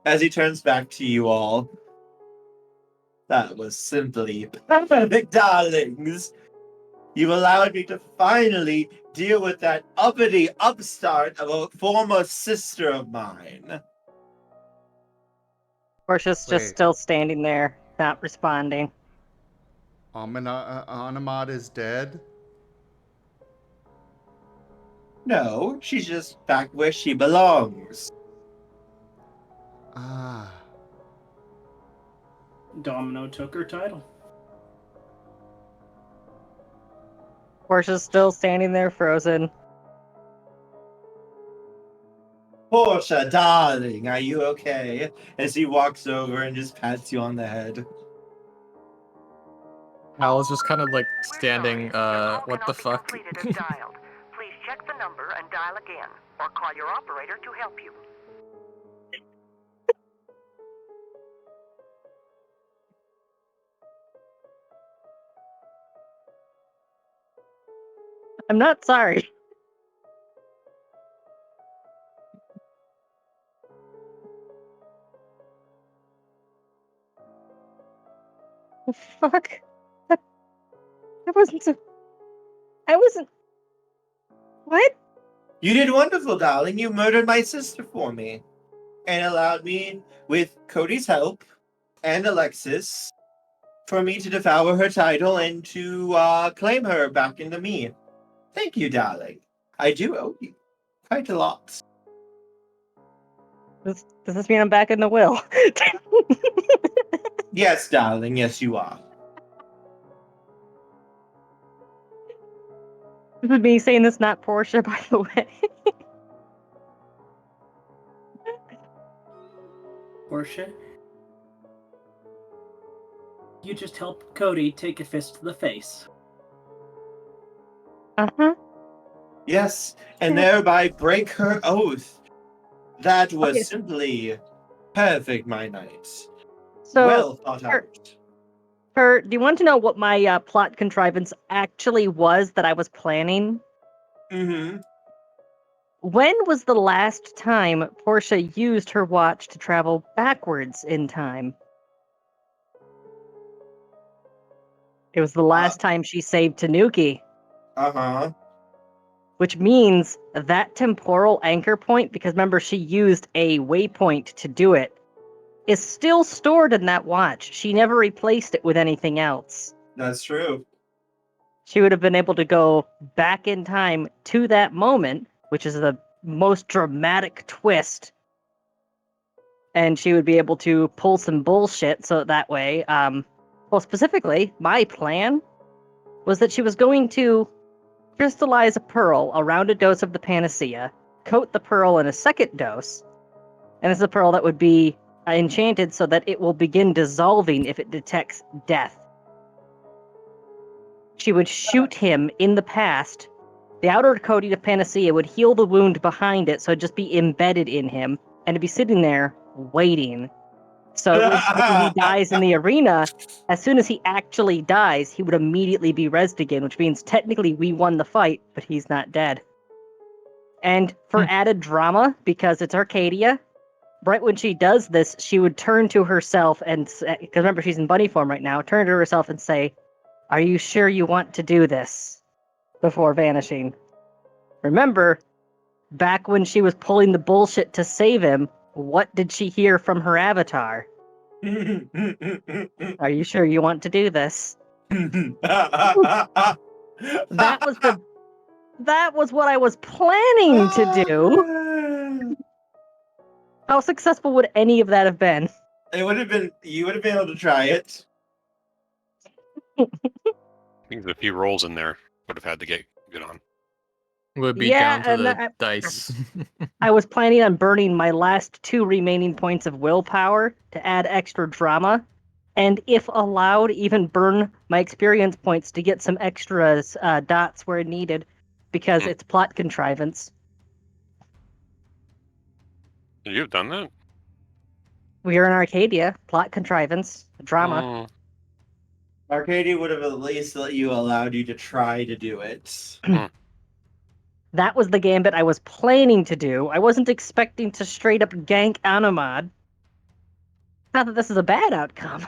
As he turns back to you all, that was simply perfect, darlings. You allowed me to finally deal with that uppity upstart of a former sister of mine. Portia's just Wait. still standing there, not responding. Onimod is dead? No, she's just back where she belongs. Ah. Domino took her title. Portia's still standing there, frozen. Portia, darling, are you okay? As he walks over and just pats you on the head. I was just kind of like standing, what the fuck? Please check the number and dial again, or call your operator to help you. I'm not sorry. The fuck? I wasn't. What? You did wonderful, darling. You murdered my sister for me. And allowed me, with Cody's help and Alexis, for me to devour her title and to claim her back into me. Thank you, darling. I do owe you quite a lot. Does this mean I'm back in the will? Yes, darling. Yes, you are. This is me saying this, not Portia, by the way. Portia, you just helped Cody take a fist to the face. Uh-huh. Yes, and thereby break her oath. That was Okay. simply perfect, my knight. So, Well thought out. do you want to know what my plot contrivance actually was that I was planning? Mm-hmm. When was the last time Portia used her watch to travel backwards in time? It was the last time she saved Tanuki. Uh-huh. Which means that temporal anchor point, because remember she used a waypoint to do it, is still stored in that watch. She never replaced it with anything else. That's true. She would have been able to go back in time to that moment, which is the most dramatic twist. And she would be able to pull some bullshit so that way, well, specifically, my plan was that she was going to crystallize a pearl around a dose of the panacea, coat the pearl in a second dose, and it's a pearl that would be enchanted so that it will begin dissolving if it detects death. She would shoot him in the past. The outer coating of panacea would heal the wound behind it, so it'd just be embedded in him, and it'd be sitting there waiting. So when he dies in the arena, as soon as he actually dies, he would immediately be rezzed again, which means technically we won the fight, but he's not dead. And for added drama, because it's Arcadia, right when she does this, she would turn to herself and say, because remember she's in bunny form right now, turn to herself and say, "Are you sure you want to do this?" before vanishing. Remember, back when she was pulling the bullshit to save him, what did she hear from her avatar? Are you sure you want to do this? That was what I was planning to do. How successful would any of that have been? It would have been. You would have been able to try it. I think there's a few rolls in there would have had to get good on. Would be Yeah, down to and the dice. I was planning on burning my last 2 remaining points of willpower to add extra drama, and if allowed, even burn my experience points to get some extra dots where needed, because it's plot contrivance. You've done that? We are in Arcadia, plot contrivance, drama. Arcadia would have at least allowed you to try to do it. That was the gambit I was planning to do. I wasn't expecting to straight up gank Onimod. Not that this is a bad outcome.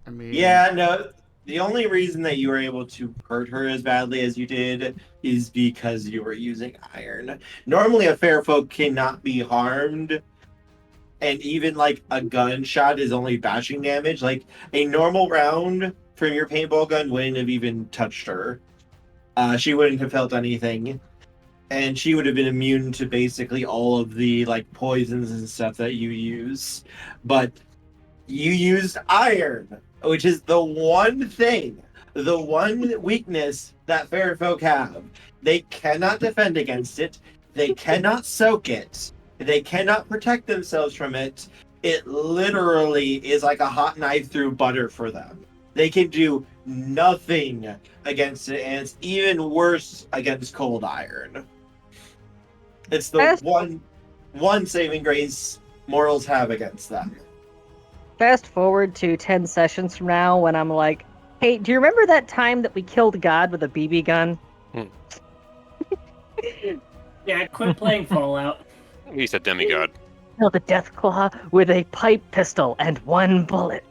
I mean, Yeah, no. The only reason that you were able to hurt her as badly as you did is because you were using iron. Normally, a fair folk cannot be harmed, and even like a gunshot is only bashing damage. Like a normal round from your paintball gun wouldn't have even touched her. She wouldn't have felt anything, and she would have been immune to basically all of the like poisons and stuff that you use. But you used iron, which is the one thing, the one weakness that fair folk have. They cannot defend against it. They cannot soak it. They cannot protect themselves from it. It literally is like a hot knife through butter for them. They can do nothing against it, and it's even worse against cold iron. It's the one saving grace mortals have against them. Fast forward to 10 sessions from now when I'm like, hey, do you remember that time that we killed God with a BB gun? Yeah, quit playing Fallout. He's a demigod. Killed a Deathclaw with a pipe pistol and 1 bullet.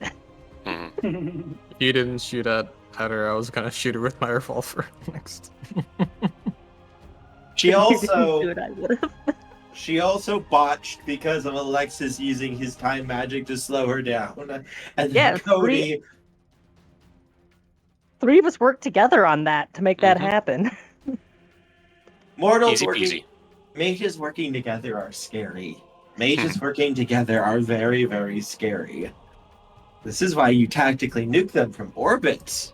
If you didn't shoot at her, I was gonna shoot her with my revolver next. She also Dude, I would've. She also botched because of Alexis using his time magic to slow her down. And then Cody... Three of us worked together on that to make that happen. Mortals easy. Mages working together are scary. Mages working together are very, very scary. This is why you tactically nuke them from orbit.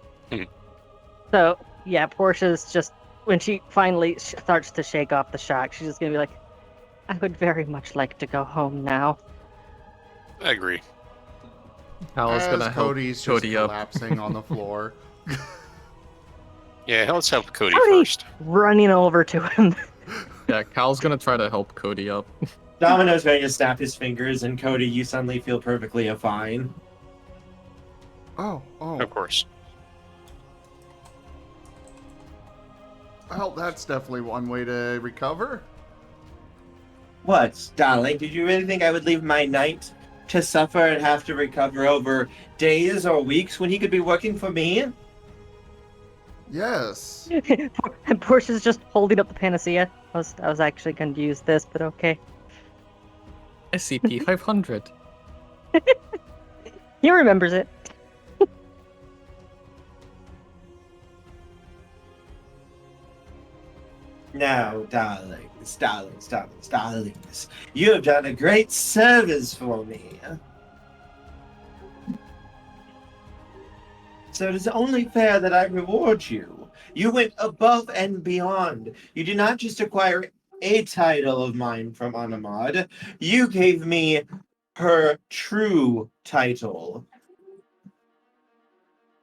So, yeah, Portia's just, when she finally starts to shake off the shock, she's just gonna be like, I would very much like to go home now. I agree. Hal's gonna help Cody's just Cody up. collapsing on the floor. Yeah, let's help Cody Cody first. running over to him. Yeah, Cal's gonna try to help Cody up. Domino's going to snap his fingers, and Cody, you suddenly feel perfectly fine. Oh. Of course. Well, that's definitely one way to recover. What, darling? Did you really think I would leave my knight to suffer and have to recover over days or weeks when he could be working for me? Yes. And Portia's just holding up the panacea. I was actually going to use this, but okay. SCP-500. He remembers it. Now, darlings, you have done a great service for me. So it is only fair that I reward you. You went above and beyond. You did not just acquire a title of mine from Onimod. You gave me her true title.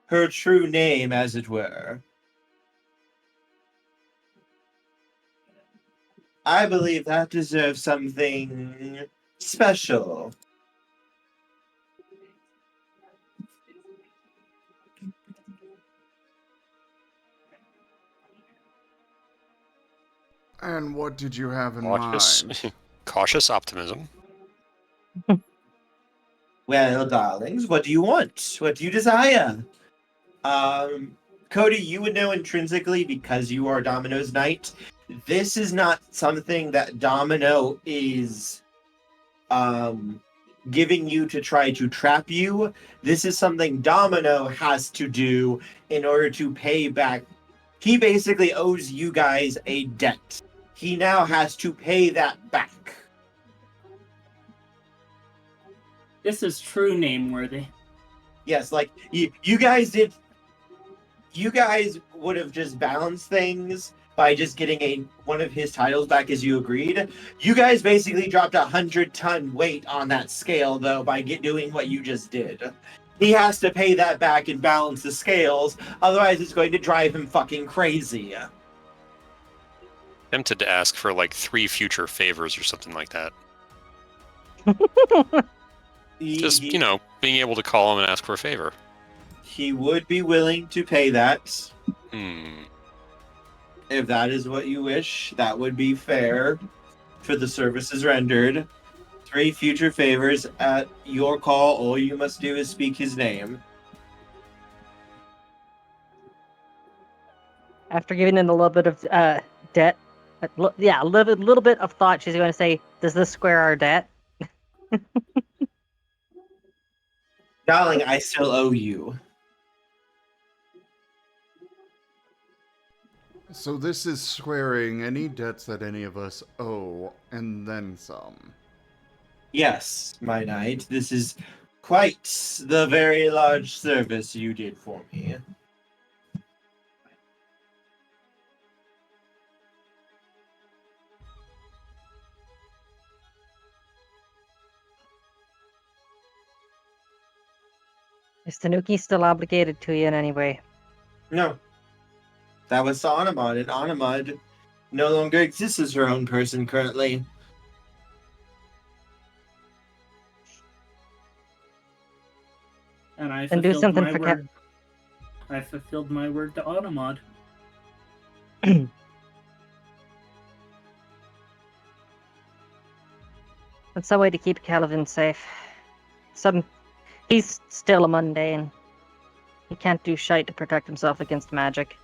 Her true name, as it were. I believe that deserves something special. And what did you have in mind? Cautious optimism. Well, darlings, what do you want? What do you desire? Cody, you would know intrinsically, because you are Domino's knight, this is not something that Domino is giving you to try to trap you. This is something Domino has to do in order to pay back. He basically owes you guys a debt. He now has to pay that back. This is true name-worthy. Yes, like, you guys did... You guys would have just balanced things by just getting one of his titles back as you agreed. You guys basically dropped 100-ton weight on that scale, though, by doing what you just did. He has to pay that back and balance the scales, otherwise it's going to drive him fucking crazy. Tempted to ask for like 3 future favors or something like that. Just, you know, being able to call him and ask for a favor. He would be willing to pay that. Hmm. If that is what you wish, that would be fair for the services rendered. 3 future favors at your call. All you must do is speak his name. After giving it a little bit of debt, a little bit of thought, she's going to say, "Does this square our debt?" Darling, I still owe you. So this is squaring any debts that any of us owe, and then some. Yes, my knight. This is quite the very large service you did for me. Is Tanuki still obligated to you in any way? No. That was to Onimod, and Onimod no longer exists as her own person currently. And I And do fulfilled something my for word. I fulfilled my word to Onimod. That's some way to keep Calvin safe. He's still a mundane. He can't do shite to protect himself against magic.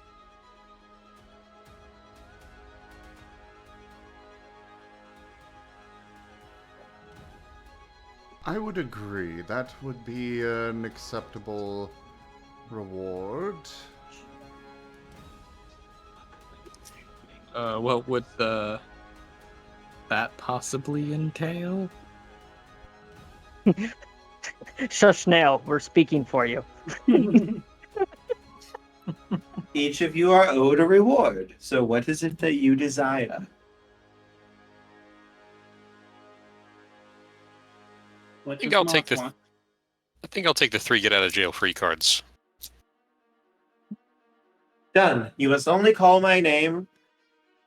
I would agree. That would be an acceptable reward. What would that possibly entail? Shush, Nail. We're speaking for you. Each of you are owed a reward. So what is it that you desire? I think I'll take the 3 get out of jail free cards. Done. You must only call my name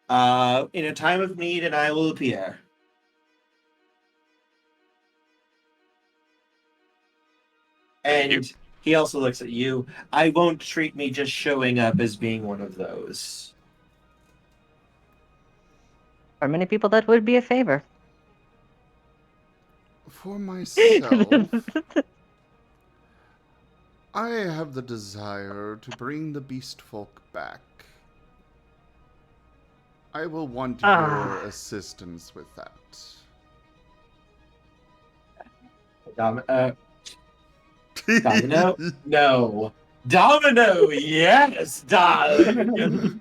in a time of need, and I will appear. And he also looks at you. I won't treat me just showing up as being one of those. For many people, that would be a favor. For myself, I have the desire to bring the beast folk back. I will want your assistance with that. Domino? No. Domino, yes, darling.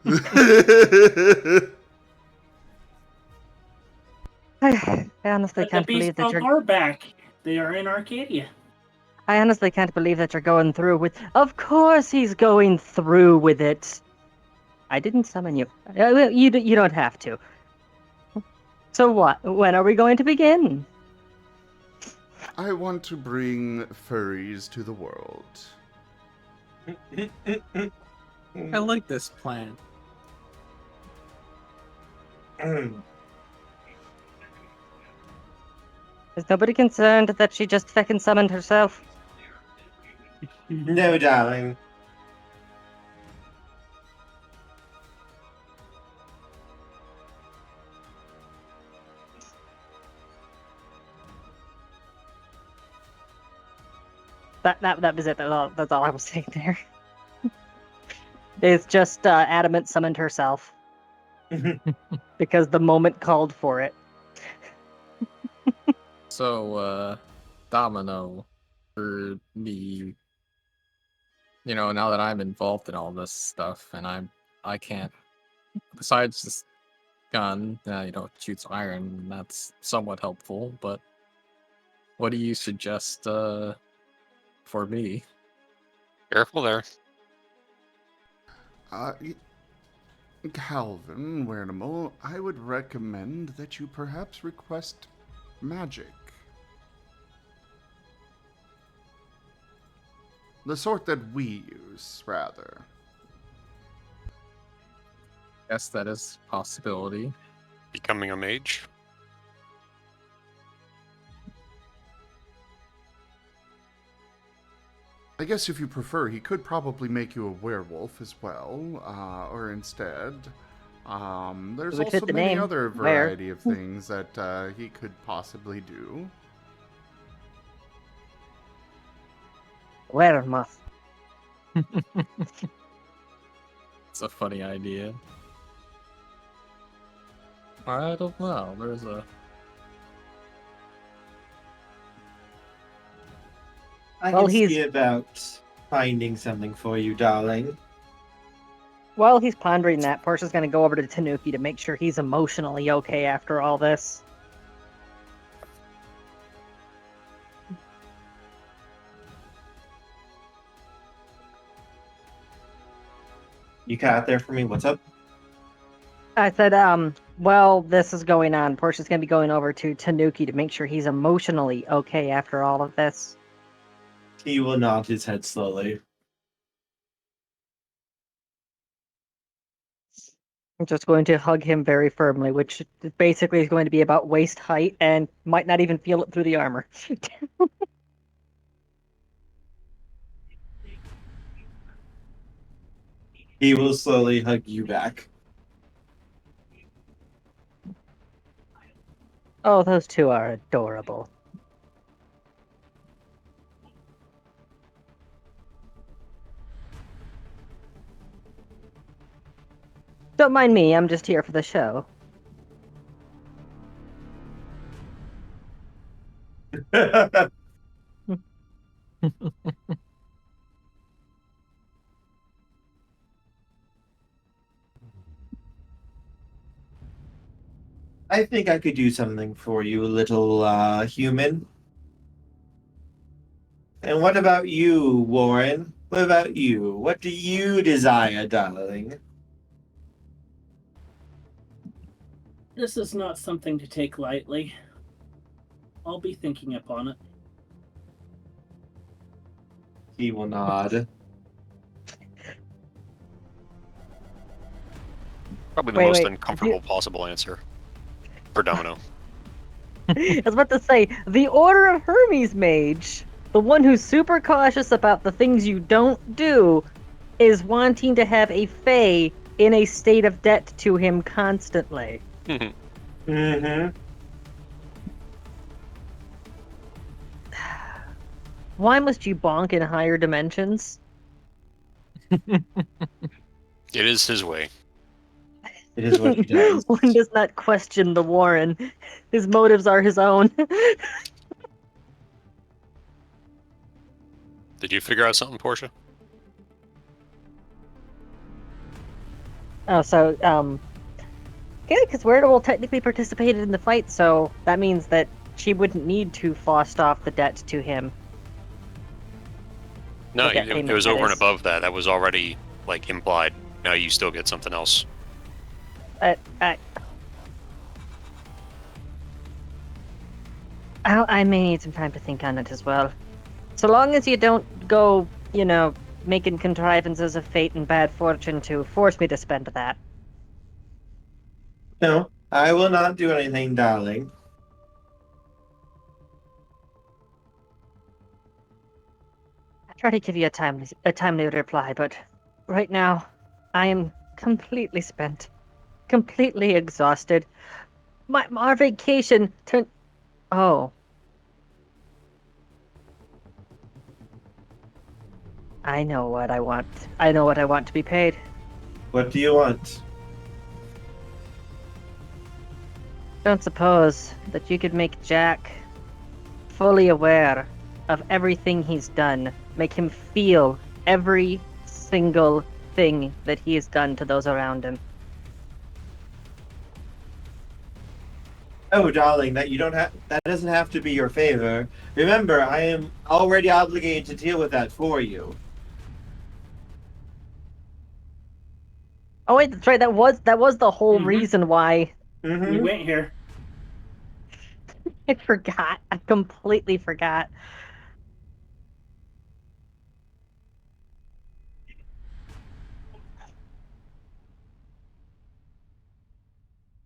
I honestly can't The believe beast that folk you're. are back. They are in Arcadia. I honestly can't believe that you're going through with. Of course, he's going through with it. I didn't summon you. You don't have to. So what? When are we going to begin? I want to bring furries to the world. I like this plan. Is nobody concerned that she just feckin' summoned herself? No, darling. That was it. That's all I was saying there. It's just Adamant summoned herself. Because the moment called for it. So, Domino, for me, now that I'm involved in all this stuff, and I can't, besides this gun, shoots iron, that's somewhat helpful, but what do you suggest, for me? Careful there. Calvin, Werenimal, I would recommend that you perhaps request magic. The sort that we use, rather. Yes, that is a possibility. Becoming a mage. I guess if you prefer, he could probably make you a werewolf as well, or instead. There's would also fit the many name. other Were. variety of things that he could possibly do. Werewolf. It's a funny idea. I don't know. There's a... I Well, can he's- see about finding something for you, darling. While he's pondering that, Portia's going to go over to Tanuki to make sure he's emotionally okay after all this. You got there for me? What's up? I said, while this is going on, Portia's going to be going over to Tanuki to make sure he's emotionally okay after all of this. He will nod his head slowly. I'm just going to hug him very firmly, which basically is going to be about waist height and might not even feel it through the armor. He will slowly hug you back. Oh, those two are adorable. Don't mind me, I'm just here for the show. I think I could do something for you, little human. And what about you, Warren? What about you? What do you desire, darling? This is not something to take lightly. I'll be thinking upon it. He will nod. Probably the most uncomfortable possible answer for Domino. I was about to say, the Order of Hermes Mage, the one who's super cautious about the things you don't do, is wanting to have a fae in a state of debt to him constantly. Mm-hmm. Why must you bonk in higher dimensions? It is his way. It is what he does. One does not question the Warren. His motives are his own. Did you figure out something, Portia? Oh, so, yeah, because Werenimal technically participated in the fight, so that means that she wouldn't need to forced off the debt to him. No, Look at it payment was over and status. above that. That was already, like, implied. Now you still get something else. I may need some time to think on it as well. So long as you don't go, making contrivances of fate and bad fortune to force me to spend that. No, I will not do anything, darling. I try to give you a timely reply, but right now, I am completely spent, completely exhausted. Our vacation turned. Oh. I know what I want. I know what I want to be paid. What do you want? Don't suppose that you could make Jack fully aware of everything he's done. Make him feel every single thing that he has done to those around him. Oh, darling, that doesn't have to be your favor. Remember, I am already obligated to deal with that for you. Oh wait, that's right. That was the whole reason why. We went here. I forgot. I completely forgot.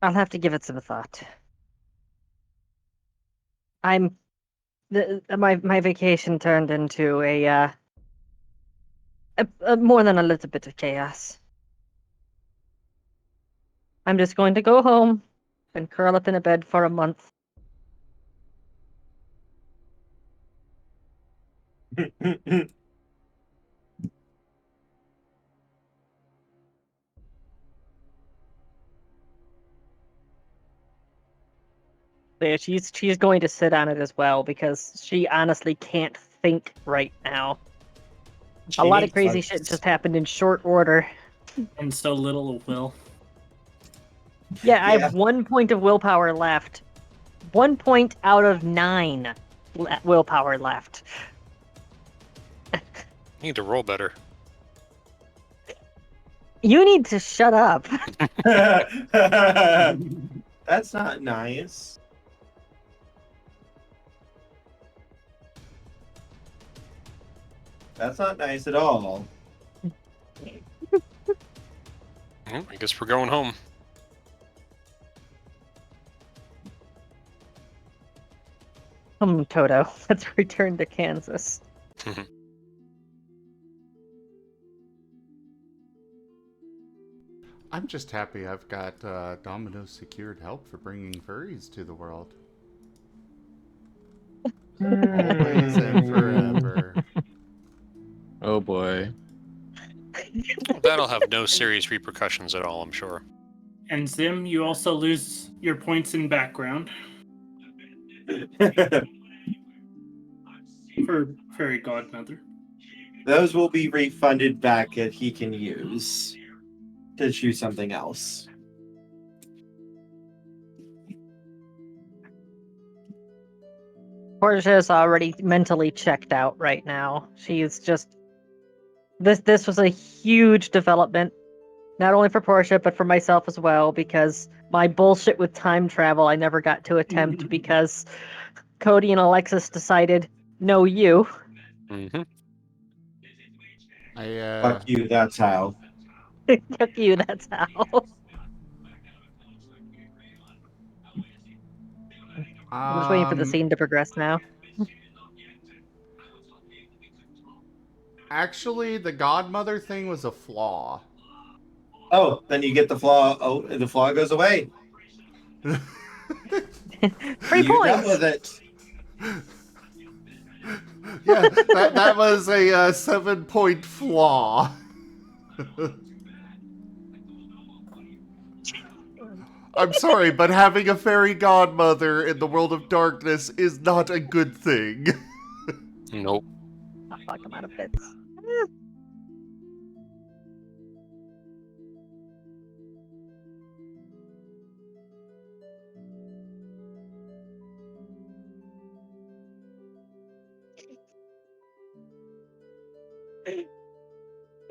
I'll have to give it some thought. My vacation turned into a more than a little bit of chaos. I'm just going to go home and curl up in a bed for a month. Yeah, she's going to sit on it as well because she honestly can't think right now. A lot of crazy shit just happened in short order. And so little will. Yeah, I have 1 point of willpower left. 1 point out of 9 willpower left. You need to roll better. You need to shut up. That's not nice. That's not nice at all. Well, I guess we're going home. Toto, let's return to Kansas. I'm just happy I've got Domino secured help for bringing furries to the world. Always and forever. Oh boy. That'll have no serious repercussions at all, I'm sure. And Zim, you also lose your points in background. For Fairy Godmother. Those will be refunded back that he can use to choose something else. Portia is already mentally checked out right now. She's just this was a huge development, not only for Portia but for myself as well, because my bullshit with time travel I never got to attempt because Cody and Alexis decided no you. Fuck you, that's how. Fuck you, that's how. I'm just waiting for the scene to progress now. Actually, the godmother thing was a flaw. Oh, then you get the flaw. Oh, the flaw goes away. 3 You points. dealt with it. Yeah, that was a 7-point flaw. I'm sorry, but having a fairy godmother in the world of darkness is not a good thing. Nope. Oh, fuck, I'm out of bits.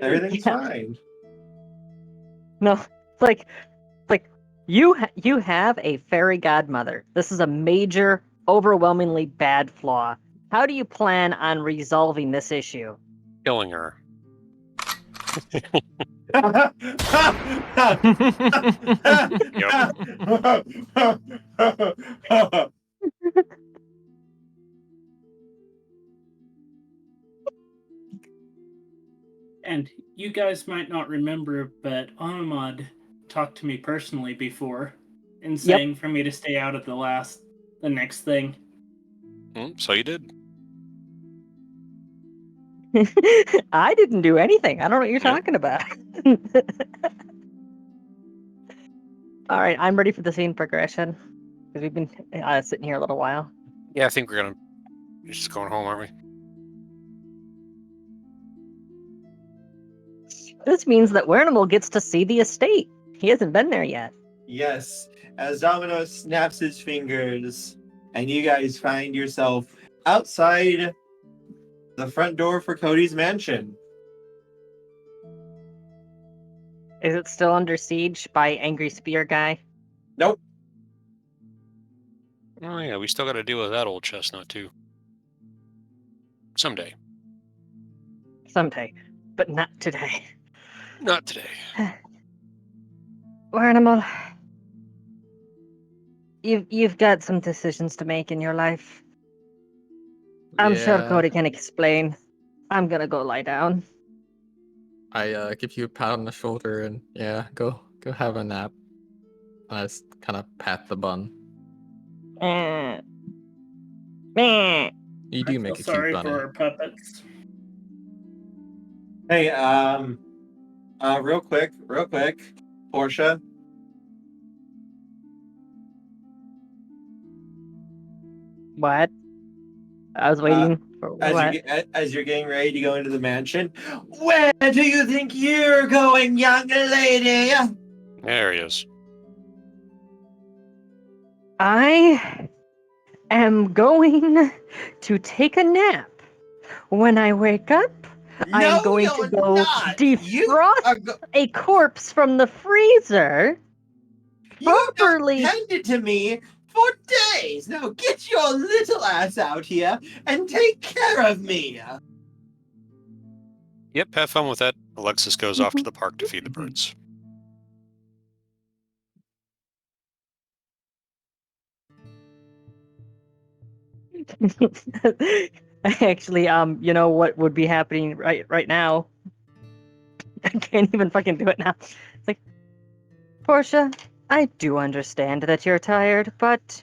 Everything's fine. No, it's like you have a fairy godmother. This is a major, overwhelmingly bad flaw. How do you plan on resolving this issue? Killing her. And you guys might not remember, but Onimod talked to me personally before and saying for me to stay out of the next thing. So you did. I didn't do anything. I don't know what you're talking about. All right, I'm ready for the scene progression because we've been sitting here a little while. Yeah, I think we're gonna We're just going home, aren't we? This means that Werenimal gets to see the estate. He hasn't been there yet. Yes, as Domino snaps his fingers, and you guys find yourself outside the front door for Cody's mansion. Is it still under siege by Angry Spear Guy? Nope. Oh yeah, we still got to deal with that old chestnut too. Someday. Someday, but not today. Not today. Werenimal, you've got some decisions to make in your life. I'm sure Yeah. Cody can explain. I'm gonna go lie down. I give you a pat on the shoulder and yeah, go have a nap. And I just kind of pat the bun. Meh. You do make a Sorry cute bunny. for our puppets. Hey, real quick, Portia. What? I was waiting for what? As you're getting ready to go into the mansion, where do you think you're going, young lady? There he is. I am going to take a nap. When I wake up, I am going to go defrost a corpse from the freezer. You've Properly. not tended to me for days. Now get your little ass out here and take care of me. Yep, have fun with that. Alexis goes off to the park to feed the birds. Actually, you know what would be happening right now? I can't even fucking do it now. It's like, Portia, I do understand that you're tired, but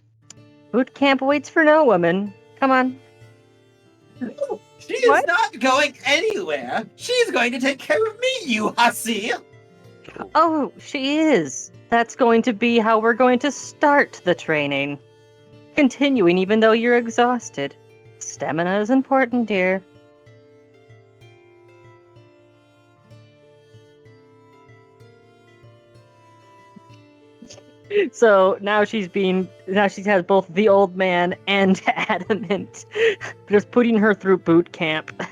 boot camp waits for no woman. Come on. She is not going anywhere. She's going to take care of me, you hussy. Oh, she is. That's going to be how we're going to start the training. Continuing even though you're exhausted. Stamina is important, dear. So now she has both the old man and adamant, just putting her through boot camp.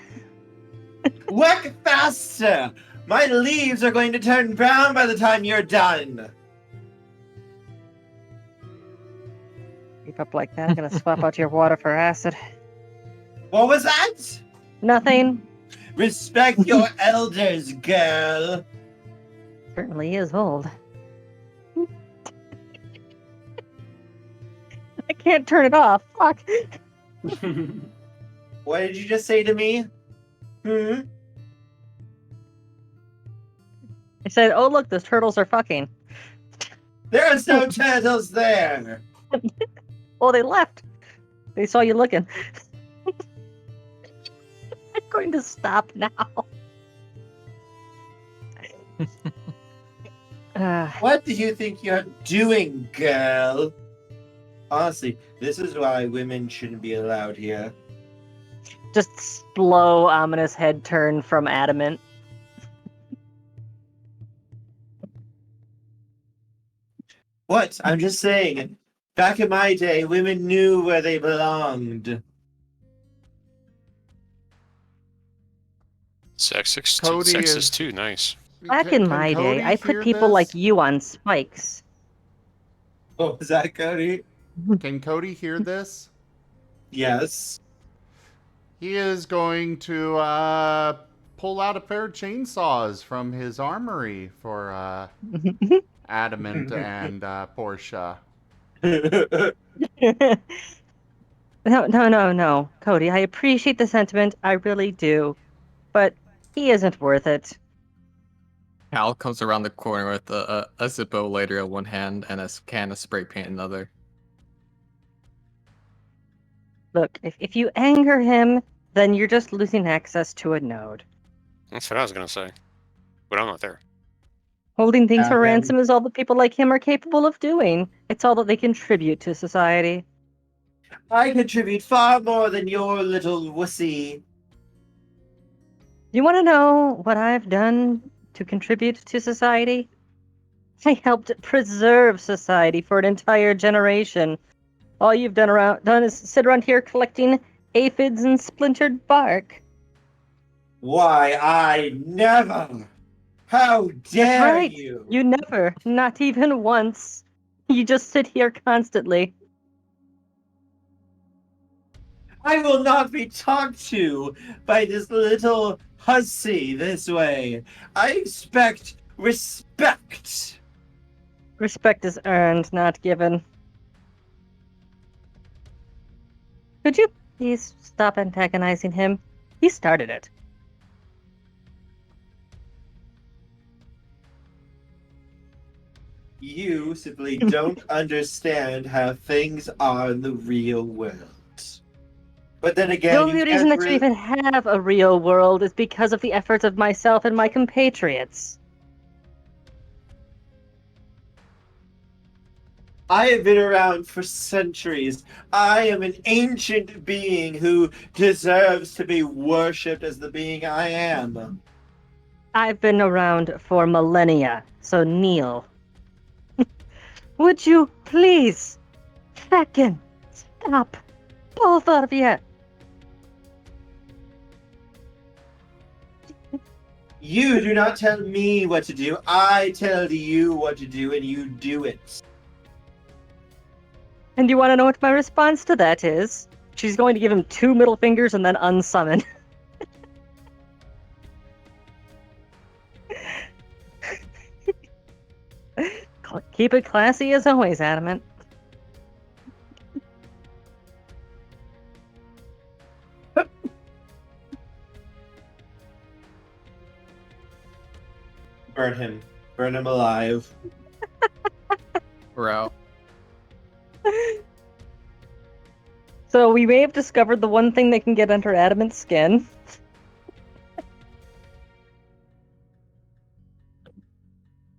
Work faster! My leaves are going to turn brown by the time you're done. Keep up like that, I'm gonna swap out your water for acid. What was that? Nothing. Respect your elders, girl. Certainly is old. I can't turn it off. Fuck. What did you just say to me? I said, oh look, those turtles are fucking. There's no turtles there. Oh, they left. They saw you looking. I'm going to stop now. What do you think you're doing, girl? Honestly, this is why women shouldn't be allowed here. Just slow, ominous head turn from adamant. What? I'm just saying. Back in my day, women knew where they belonged. Sexist too, nice. Back in my day, I put people like you on spikes. What was that, Cody? Can Cody hear this? Yes. He is going to pull out a pair of chainsaws from his armory for Adamant and Portia. No. Cody, I appreciate the sentiment. I really do. But he isn't worth it. Hal comes around the corner with a Zippo lighter in one hand and a can of spray paint in another. Look, if you anger him, then you're just losing access to a node. That's what I was going to say. But I'm not there. Holding things for ransom is all that people like him are capable of doing. It's all that they contribute to society. I contribute far more than your little wussy. You want to know what I've done to contribute to society? I helped preserve society for an entire generation. All you've done is sit around here collecting aphids and splintered bark. Why, I never! How dare That's right. you! You never, not even once. You just sit here constantly. I will not be talked to by this little hussy this way. I expect respect. Respect is earned, not given. Could you please stop antagonizing him? He started it. You simply don't understand how things are in the real world. But then again, The only reason that you even have a real world is because of the efforts of myself and my compatriots. I have been around for centuries. I am an ancient being who deserves to be worshipped as the being I am. I've been around for millennia, so kneel. Would you please, feckin' stop, both of you? You do not tell me what to do. I tell you what to do, and you do it. And you want to know what my response to that is? She's going to give him 2 middle fingers and then unsummon. Keep it classy as always, Adamant. Burn him. Burn him alive. We're out. So we may have discovered the one thing that can get under Adamant's skin.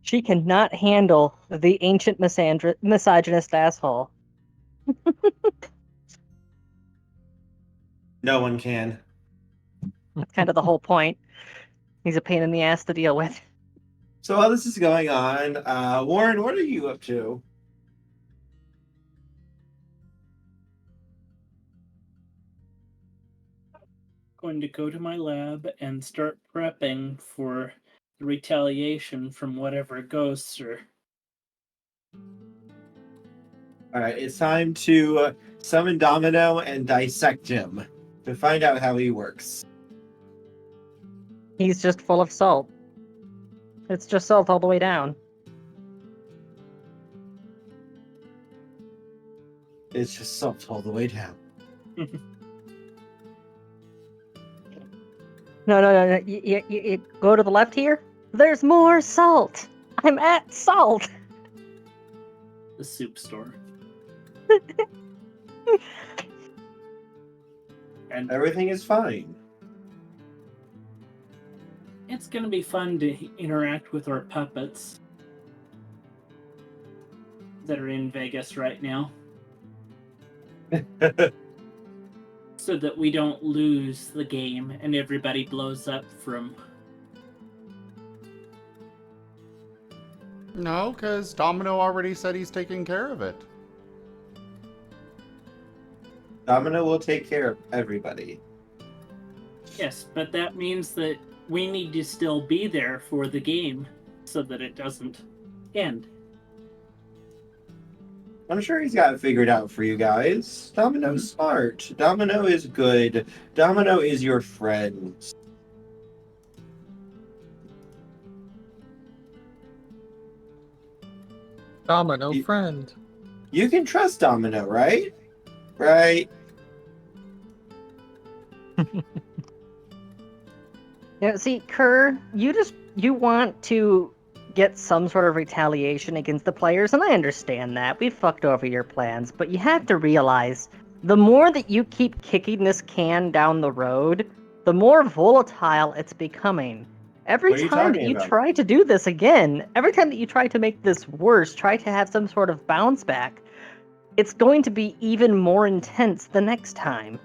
She cannot handle the ancient misogynist asshole. No one can. That's kind of the whole point. He's a pain in the ass to deal with. So while this is going on, Warren, what are you up to? Going to go to my lab and start prepping for the retaliation from whatever ghosts are. Alright, it's time to summon Domino and dissect him to find out how he works. He's just full of salt. It's just salt all the way down. It's just salt all the way down. No. You go to the left here. There's more salt. I'm at salt. The soup store. And Everything is fine. it's going to be fun to interact with our puppets that are in Vegas right now. So that we don't lose the game and everybody blows up from... No, because Domino already said he's taking care of it. Domino will take care of everybody. Yes, but that means that we need to still be there for the game so that it doesn't end. I'm sure he's got it figured out for you guys. Domino's smart. Domino is good. Domino is your friend. Domino friend. You can trust Domino, right? Right? Yeah, see, Kerr, you want to get some sort of retaliation against the players, and I understand that. We fucked over your plans, but you have to realize the more that you keep kicking this can down the road, the more volatile it's becoming. Every time that you try to do this again, every time that you try to make this worse, try to have some sort of bounce back, it's going to be even more intense the next time.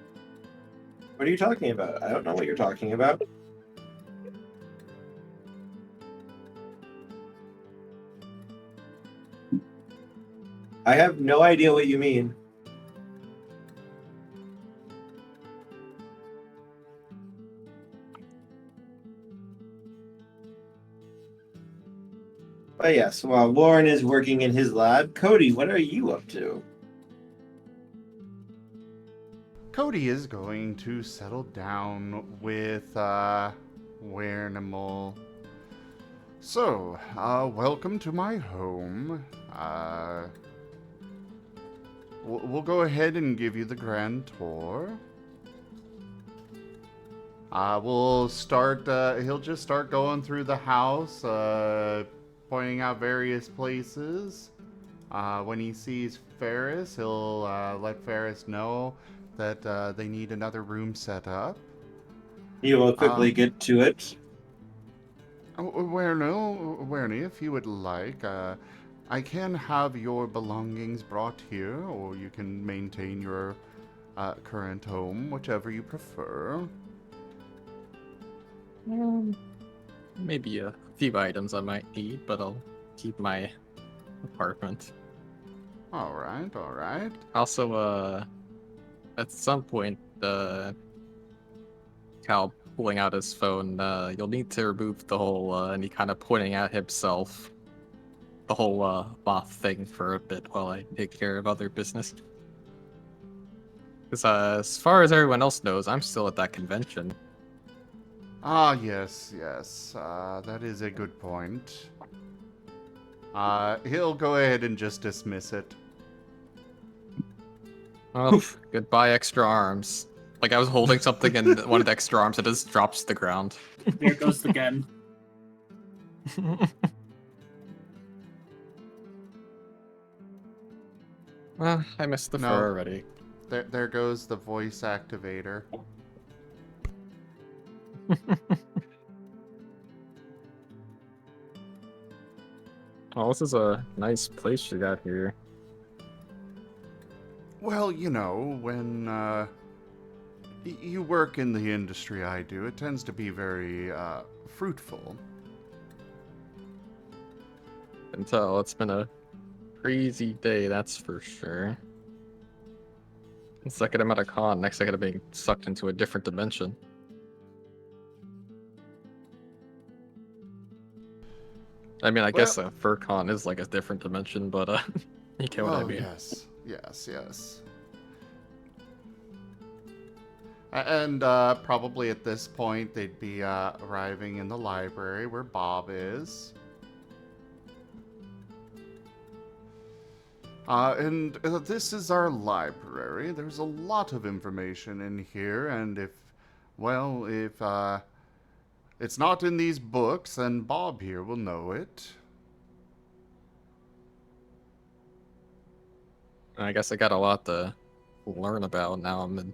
What are you talking about? I don't know what you're talking about. I have no idea what you mean. But yes, while Warren is working in his lab, Cody, what are you up to? Cody is going to settle down with Werenimal. So, welcome to my home. We'll go ahead and give you the grand tour. We'll start, he'll just start going through the house, pointing out various places. When he sees Ferris, he'll let Ferris know that they need another room set up. You will quickly get to it. Wernie, if you would like, I can have your belongings brought here, or you can maintain your current home, whichever you prefer. Maybe a few items I might need, but I'll keep my apartment. All right. Also, at some point, Cal pulling out his phone, you'll need to remove the whole, and he kind of pointing at himself, the whole moth thing for a bit while I take care of other business. Because as far as everyone else knows, I'm still at that convention. Ah, yes. That is a good point. He'll go ahead and just dismiss it. Oh, goodbye, extra arms. Like I was holding something and one of the extra arms, it just drops to the ground. There goes the gun. Well, I missed the fur already. There goes the voice activator. Oh, this is a nice place you got here. Well, you know, when you work in the industry I do, it tends to be very fruitful. Can tell it's been a crazy day, that's for sure. One second I'm at a con, next second I'm being sucked into a different dimension. I mean, I guess a fur con is like a different dimension, but you get what I mean. Yes. And probably at this point they'd be arriving in the library where Bob is. And this is our library. There's a lot of information in here, and if it's not in these books, then Bob here will know it. I guess I got a lot to learn about now. I'm in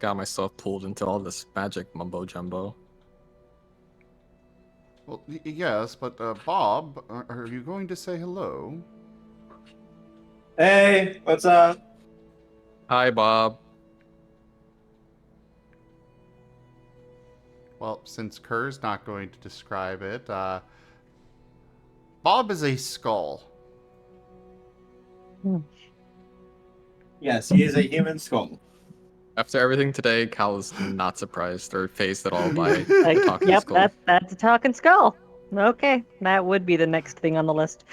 got myself pulled into all this magic mumbo jumbo. Well, yes, but Bob, are you going to say hello? Hey, what's up? Hi, Bob. Well, since Kerr's not going to describe it, Bob is a skull. Yes, he is a human skull. After everything today, Cal is not surprised or phased at all by talking Yep, skull. that's a talking skull. Okay, that would be the next thing on the list.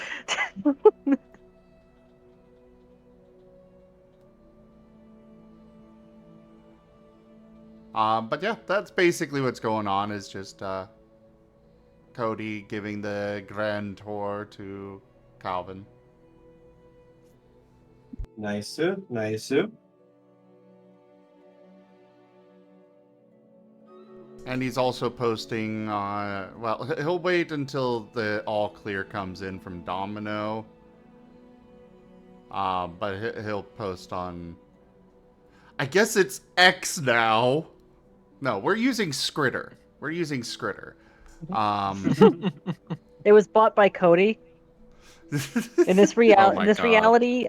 But yeah, that's basically what's going on, is just Cody giving the grand tour to Calvin. Nice. And he's also posting, well, he'll wait until the all clear comes in from Domino. But he'll post on, I guess it's X now. No, we're using Skritter. It was bought by Cody. In this Oh my God. reality,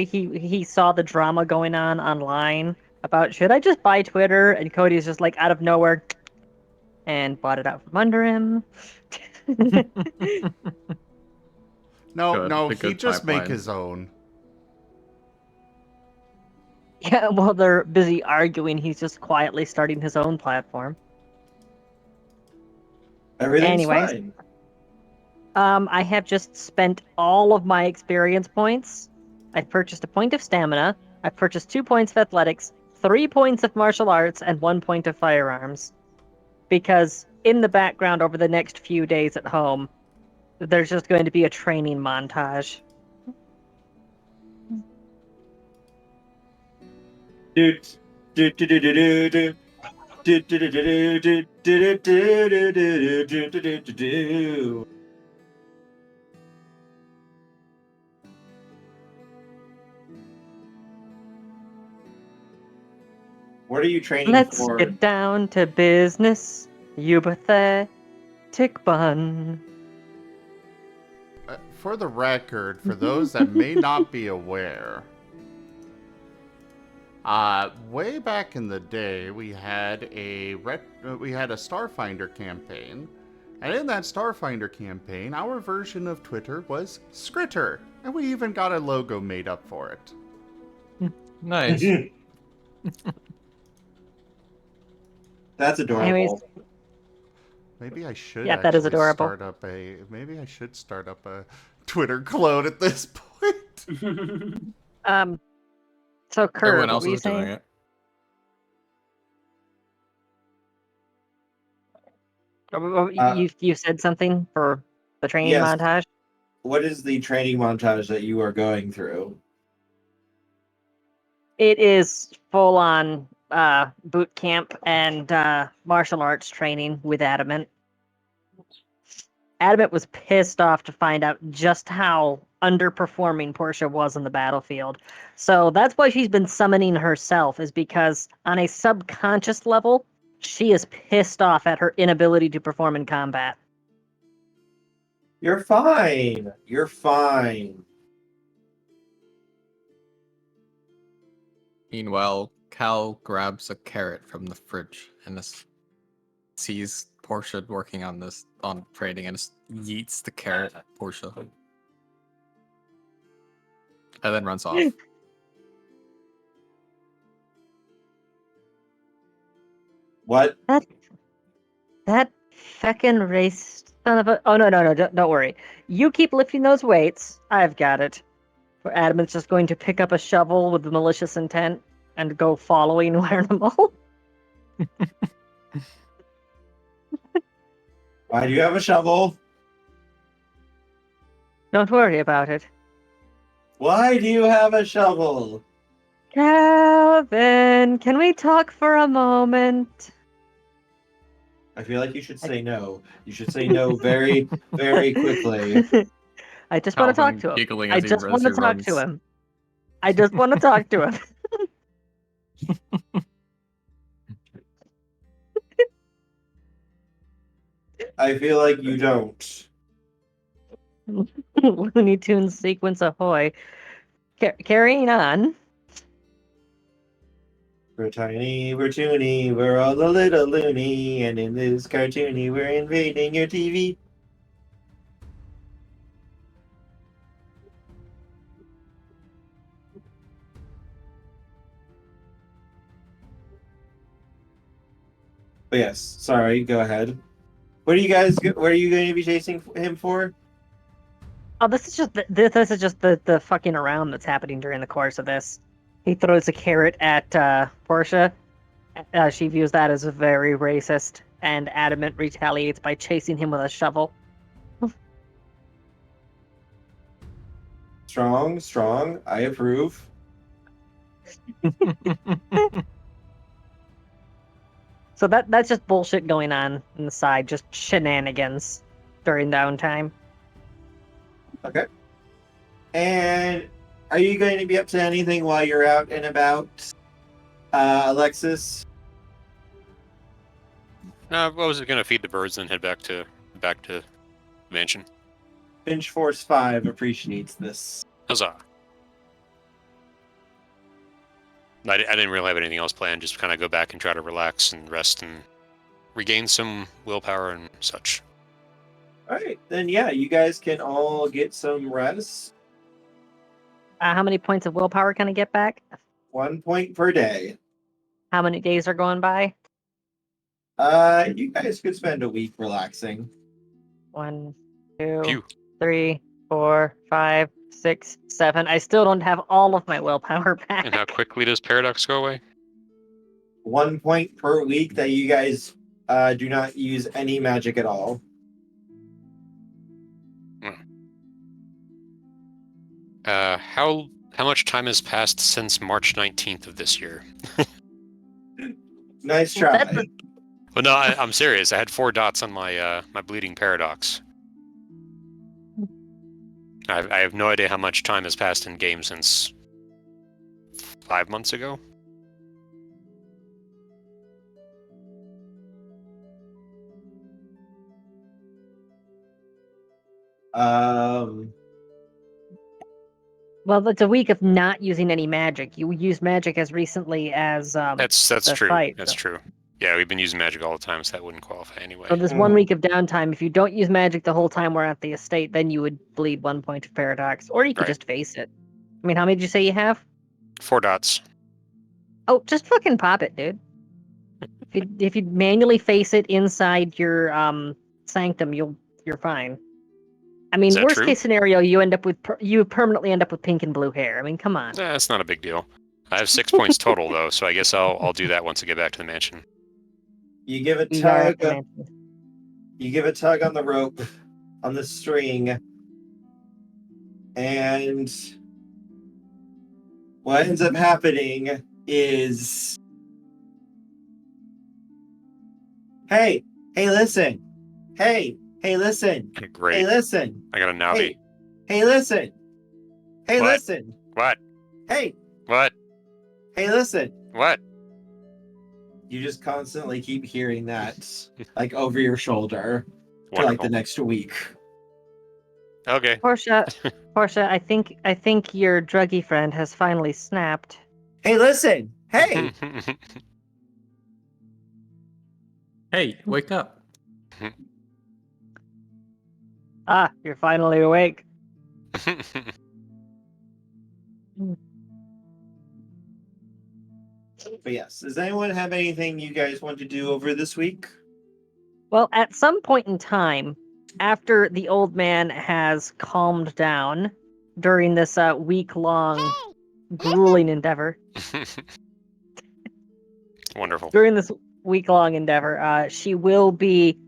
he saw the drama going on online about should I just buy Twitter, and Cody's just like out of nowhere and bought it out from under him. No, Good, no, a he good just make pipeline. his own. Yeah, while they're busy arguing, he's just quietly starting his own platform. Everything's Anyways. fine. I have just spent all of my experience points. I've purchased a point of stamina. I've purchased 2 points of athletics, 3 points of martial arts, and 1 point of firearms. Because in the background over the next few days at home, there's just going to be a training montage. What are you training Let's for? get down to business, you pathetic bun. For the record, for those that may not be aware, way back in the day, we had a Starfinder campaign, and in that Starfinder campaign, our version of Twitter was Skritter, and we even got a logo made up for it. Nice. That's adorable. Anyways, Maybe I should Yeah, that is actually adorable. maybe I should start up a Twitter clone at this point. So Kurt, Everyone what else were you is doing saying? it. You said something for the training Yes. montage? What is the training montage that you are going through? It is full on boot camp and martial arts training with Adamant. Adamant was pissed off to find out just how underperforming Portia was on the battlefield. So that's why she's been summoning herself, is because on a subconscious level, she is pissed off at her inability to perform in combat. You're fine. You're fine. Meanwhile, Cal grabs a carrot from the fridge and sees Portia working on trading and just yeets the carrot at Portia. And then runs off. What? That feckin' race son of a... Oh, no, don't worry. You keep lifting those weights. I've got it. Where Adamant's just going to pick up a shovel with malicious intent and go following Werenimal. Why do you have a shovel? Don't worry about it. Why do you have a shovel? Calvin, can we talk for a moment? I feel like you should say no. You should say no very, very quickly. I just want to talk to him. Giggling I as he just want to talk runs. to him. I just want to talk to him. I feel like you don't. Looney Tunes sequence ahoy. Carrying on. We're tiny, we're toony, we're all a little loony, and in this cartoony, we're invading your TV. But yes, sorry, go ahead. What are you going to be chasing him for? Oh, this is just the fucking around that's happening during the course of this. He throws a carrot at Portia. She views that as very racist, and Adamant retaliates by chasing him with a shovel. Strong. I approve. So that's just bullshit going on the side, just shenanigans during downtime. Okay. And are you going to be up to anything while you're out and about, Alexis? I was going to feed the birds and head back to the mansion. Finch Force 5 appreciates this. Huzzah. I didn't really have anything else planned, just kind of go back and try to relax and rest and regain some willpower and such. Alright, then yeah, you guys can all get some rest. How many points of willpower can I get back? 1 point per day. How many days are going by? You guys could spend a week relaxing. 1, 2, Phew. 3, 4, 5, 6, 7. I still don't have all of my willpower back. And how quickly does Paradox go away? 1 point per week that you guys do not use any magic at all. How much time has passed since March 19th of this year? Nice try. Well, no, I'm serious. I had 4 dots on my my bleeding Paradox. I have no idea how much time has passed in game since 5 months ago. Well, it's a week of not using any magic. You used magic as recently as That's the true. fight, That's so. true. Yeah, we've been using magic all the time, so that wouldn't qualify anyway. So there's 1 week of downtime. If you don't use magic the whole time we're at the estate, then you would bleed 1 point of Paradox. Or you could Right. just face it. I mean, how many did you say you have? 4 dots. Oh, just fucking pop it, dude. If you manually face it inside your sanctum, you're fine. I mean, Is that worst true? case scenario, you permanently end up with pink and blue hair. I mean, come on. That's not a big deal. I have 6 points total though, so I guess I'll do that once I get back to the mansion. You give a You are at tug. the mansion. You give a tug on the rope, on the string, and what ends up happening is, hey, listen, hey, listen, Great. hey, listen, I got a Navi. hey, listen, hey, What? listen, What? hey, What? listen. What? You just constantly keep hearing that, like over your shoulder, for like Wonderful. the next week. Okay. Portia, I think your druggy friend has finally snapped. Hey, listen, hey. Hey, wake up. Ah, you're finally awake. But yes, does anyone have anything you guys want to do over this week? Well, at some point in time, after the old man has calmed down during this week-long grueling endeavor, Wonderful. she will be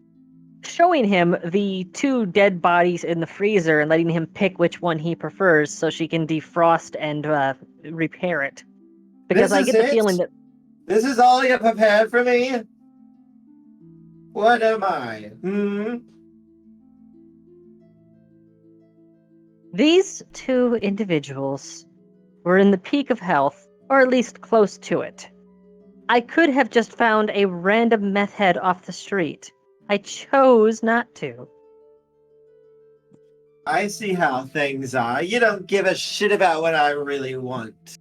showing him the 2 dead bodies in the freezer and letting him pick which one he prefers so she can defrost and repair it. Because This I is get the it? feeling that This is all you prepared for me? What am I? these 2 individuals were in the peak of health, or at least close to it. I could have just found a random meth head off the street. I chose not to. I see how things are. You don't give a shit about what I really want.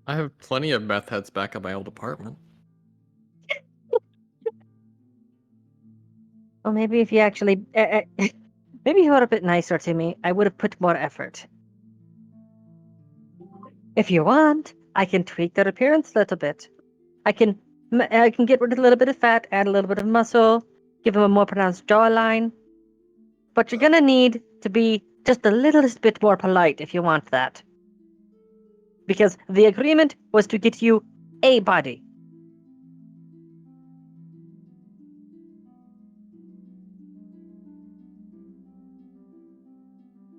I have plenty of meth heads back at my old apartment. Well, maybe if you actually... maybe you were a bit nicer to me, I would have put more effort. If you want, I can tweak their appearance a little bit. I can get rid of a little bit of fat, add a little bit of muscle, give them a more pronounced jawline. But you're gonna need to be just a little bit more polite if you want that. Because the agreement was to get you a body.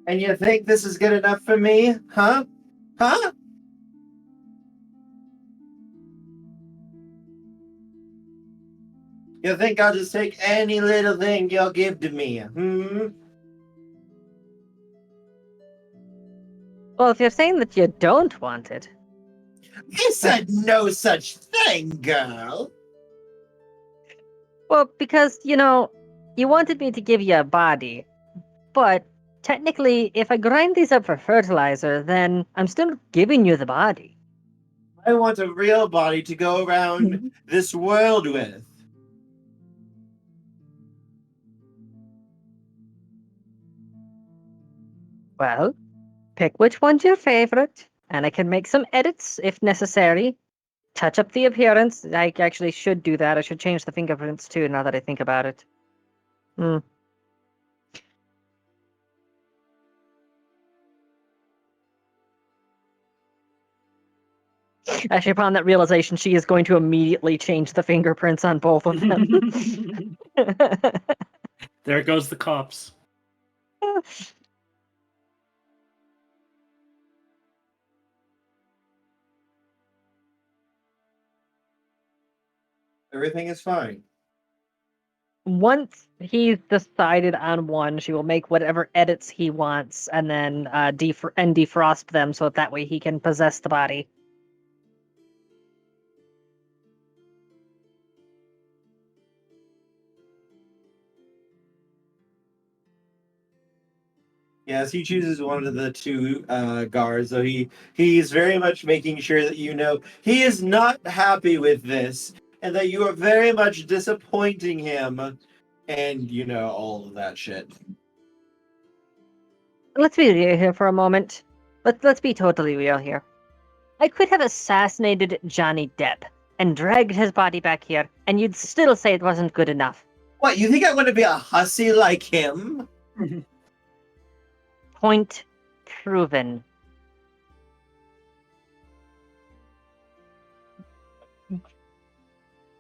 And you think this is good enough for me? Huh? Huh? You think I'll just take any little thing you'll give to me? Well, if you're saying that you don't want it... I said no such thing, girl. Well, because, you wanted me to give you a body, but technically, if I grind these up for fertilizer, then I'm still giving you the body. I want a real body to go around this world with. Well, pick which one's your favorite, and I can make some edits if necessary. Touch up the appearance. I actually should do that. I should change the fingerprints too, now that I think about it. Actually, upon that realization, she is going to immediately change the fingerprints on both of them. There goes the cops. Everything is fine. Once he's decided on one, she will make whatever edits he wants, and then defrost them, so that way he can possess the body. Yes, he chooses one of the two guards, so he's very much making sure that you know he is not happy with this, and that you are very much disappointing him, and you know all of that shit. Let's be real here for a moment. Let's be totally real here. I could have assassinated Johnny Depp and dragged his body back here, and you'd still say it wasn't good enough. What, you think I want to be a hussy like him? Point proven.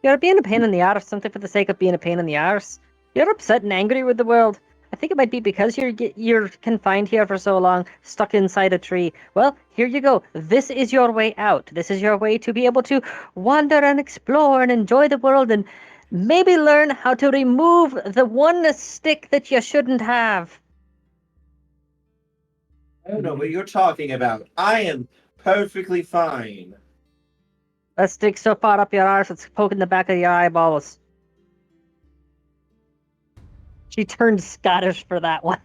You're being a pain in the arse, something for the sake of being a pain in the arse. You're upset and angry with the world. I think it might be because you're confined here for so long, stuck inside a tree. Well, here you go. This is your way out. This is your way to be able to wander and explore and enjoy the world and maybe learn how to remove the one stick that you shouldn't have. I don't know what you're talking about. I am perfectly fine. That stick so far up your arse, it's poking the back of your eyeballs. She turned Scottish for that one.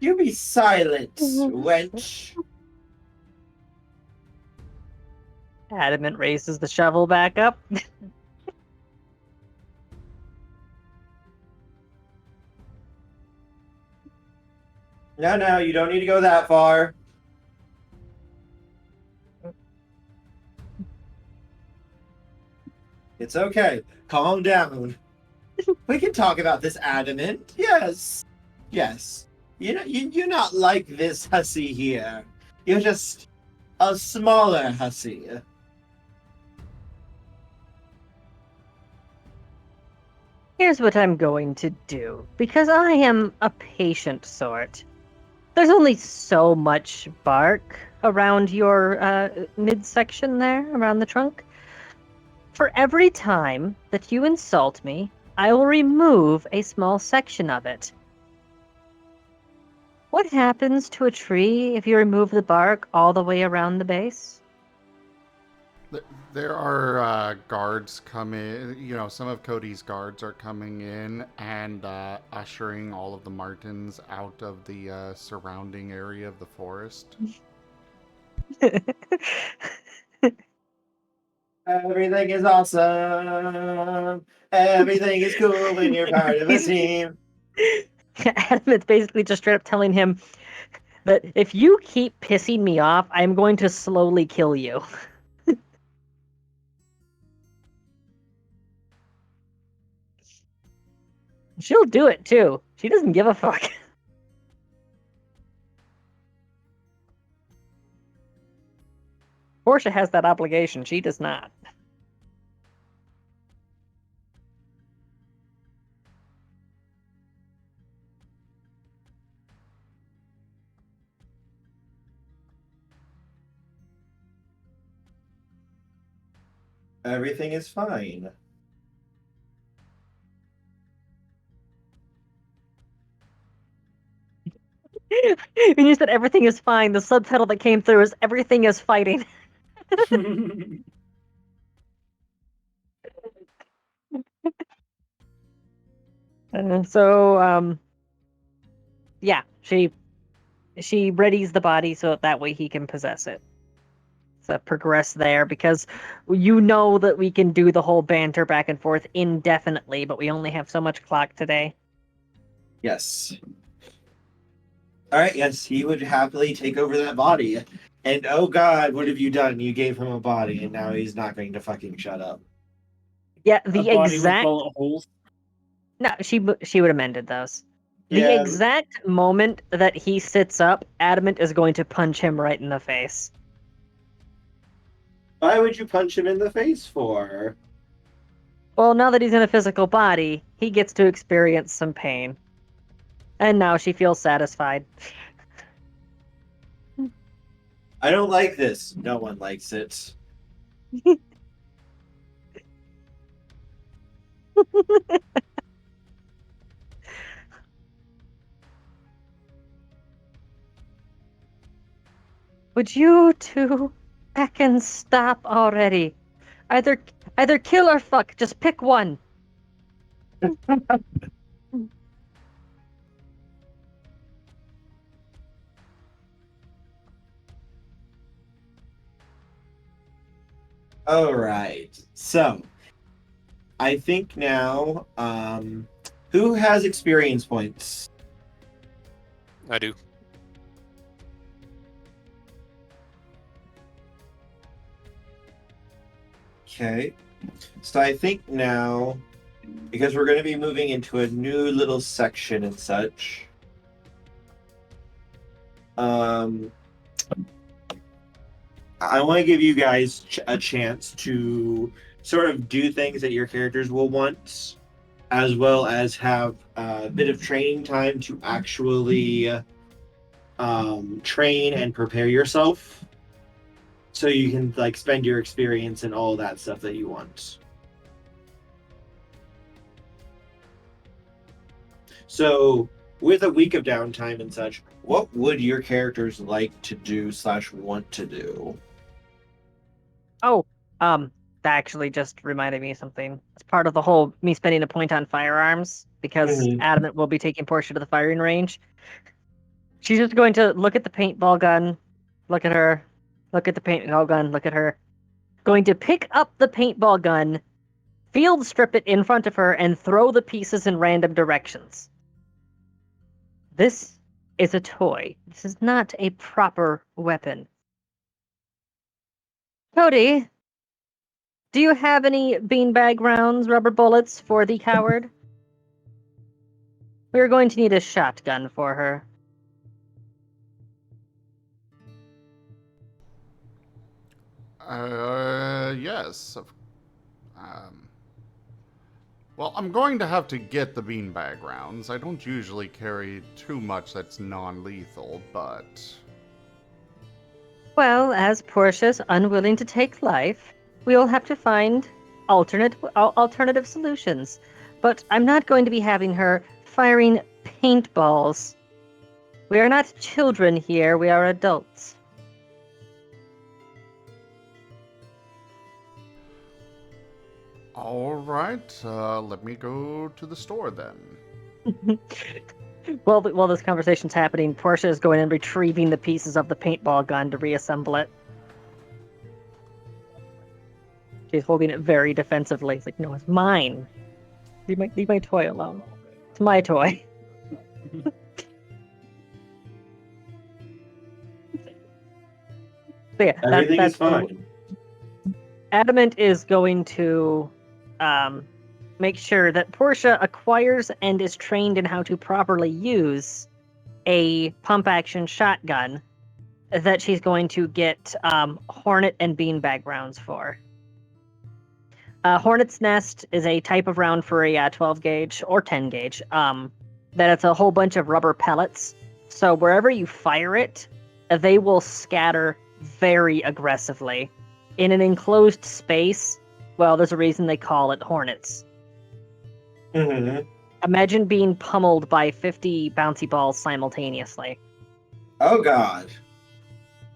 You be silent, wench. Adamant raises the shovel back up. No, you don't need to go that far. It's okay. Calm down. We can talk about this, Adamant. Yes. You're not like this hussy here. You're just a smaller hussy. Here's what I'm going to do, because I am a patient sort. There's only so much bark around your midsection there, around the trunk. For every time that you insult me, I will remove a small section of it. What happens to a tree if you remove the bark all the way around the base? There are guards coming. You know, some of Cody's guards are coming in and ushering all of the Martens out of the surrounding area of the forest. Everything is awesome. Everything is cool when you're part of a team. Adam is basically just straight up telling him that if you keep pissing me off, I'm going to slowly kill you. She'll do it too. She doesn't give a fuck. Portia has that obligation. She does not. Everything is fine. When you said everything is fine, the subtitle that came through is everything is fighting. Yeah, she readies the body so that way he can possess it. So progress there, because you know that we can do the whole banter back and forth indefinitely, but we only have so much clock today. Yes. Alright, yes, he would happily take over that body. And oh god, what have you done? You gave him a body, and now he's not going to fucking shut up. Yeah, A the body with exact... bullet holes. No, she would have mended those. The Yeah. exact moment that he sits up, Adamant is going to punch him right in the face. Why would you punch him in the face for? Well, now that he's in a physical body, he gets to experience some pain. And now she feels satisfied. I don't like this. No one likes it. Would you two heckin' stop already? Either kill or fuck. Just pick one. Alright. So I think now, who has experience points? I do. Okay. So I think now, because we're going to be moving into a new little section and such, I want to give you guys a chance to sort of do things that your characters will want, as well as have a bit of training time to actually train and prepare yourself, so you can like spend your experience and all that stuff that you want. So with a week of downtime and such, what would your characters like to do / want to do? Oh, that actually just reminded me of something. It's part of the whole me spending a point on firearms, because Adamant will be taking Portia to the firing range. She's just going to look at the paintball gun, look at her, look at the paintball gun, look at her. Going to pick up the paintball gun, field strip it in front of her, and throw the pieces in random directions. This is a toy. This is not a proper weapon. Cody, do you have any beanbag rounds, rubber bullets for the coward? We're going to need a shotgun for her. Yes. Well, I'm going to have to get the beanbag rounds. I don't usually carry too much that's non-lethal, but... Well, as Portia's unwilling to take life, we'll have to find alternative solutions. But I'm not going to be having her firing paintballs. We are not children here, we are adults. All right, let me go to the store then. While this conversation's happening, Portia is going and retrieving the pieces of the paintball gun to reassemble it. She's holding it very defensively. It's like, no, it's mine. Leave my toy alone. It's my toy. So yeah, Everything that's is fine. Adamant is going to make sure that Portia acquires and is trained in how to properly use a pump-action shotgun that she's going to get Hornet and beanbag rounds for. Hornet's Nest is a type of round for a 12 gauge or 10 gauge. That it's a whole bunch of rubber pellets. So wherever you fire it, they will scatter very aggressively. In an enclosed space, well, there's a reason they call it hornets. Mm-hmm. Imagine being pummeled by 50 bouncy balls simultaneously. Oh god.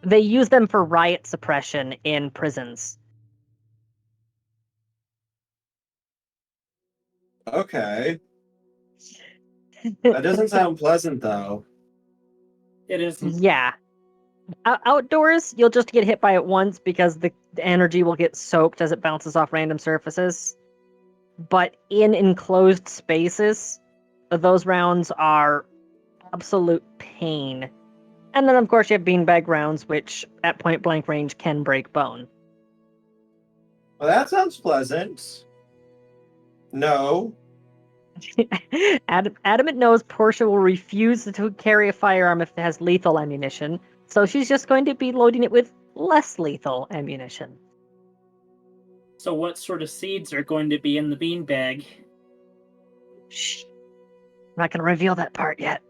They use them for riot suppression in prisons. Okay. That doesn't sound pleasant, though. It isn't. Yeah. Outdoors, you'll just get hit by it once because the energy will get soaked as it bounces off random surfaces. But in enclosed spaces, those rounds are absolute pain. And then, of course, you have beanbag rounds, which at point blank range can break bone. Well, that sounds pleasant. No. Adamant knows Portia will refuse to carry a firearm if it has lethal ammunition, so she's just going to be loading it with less lethal ammunition. So what sort of seeds are going to be in the beanbag? Shh. I'm not going to reveal that part yet.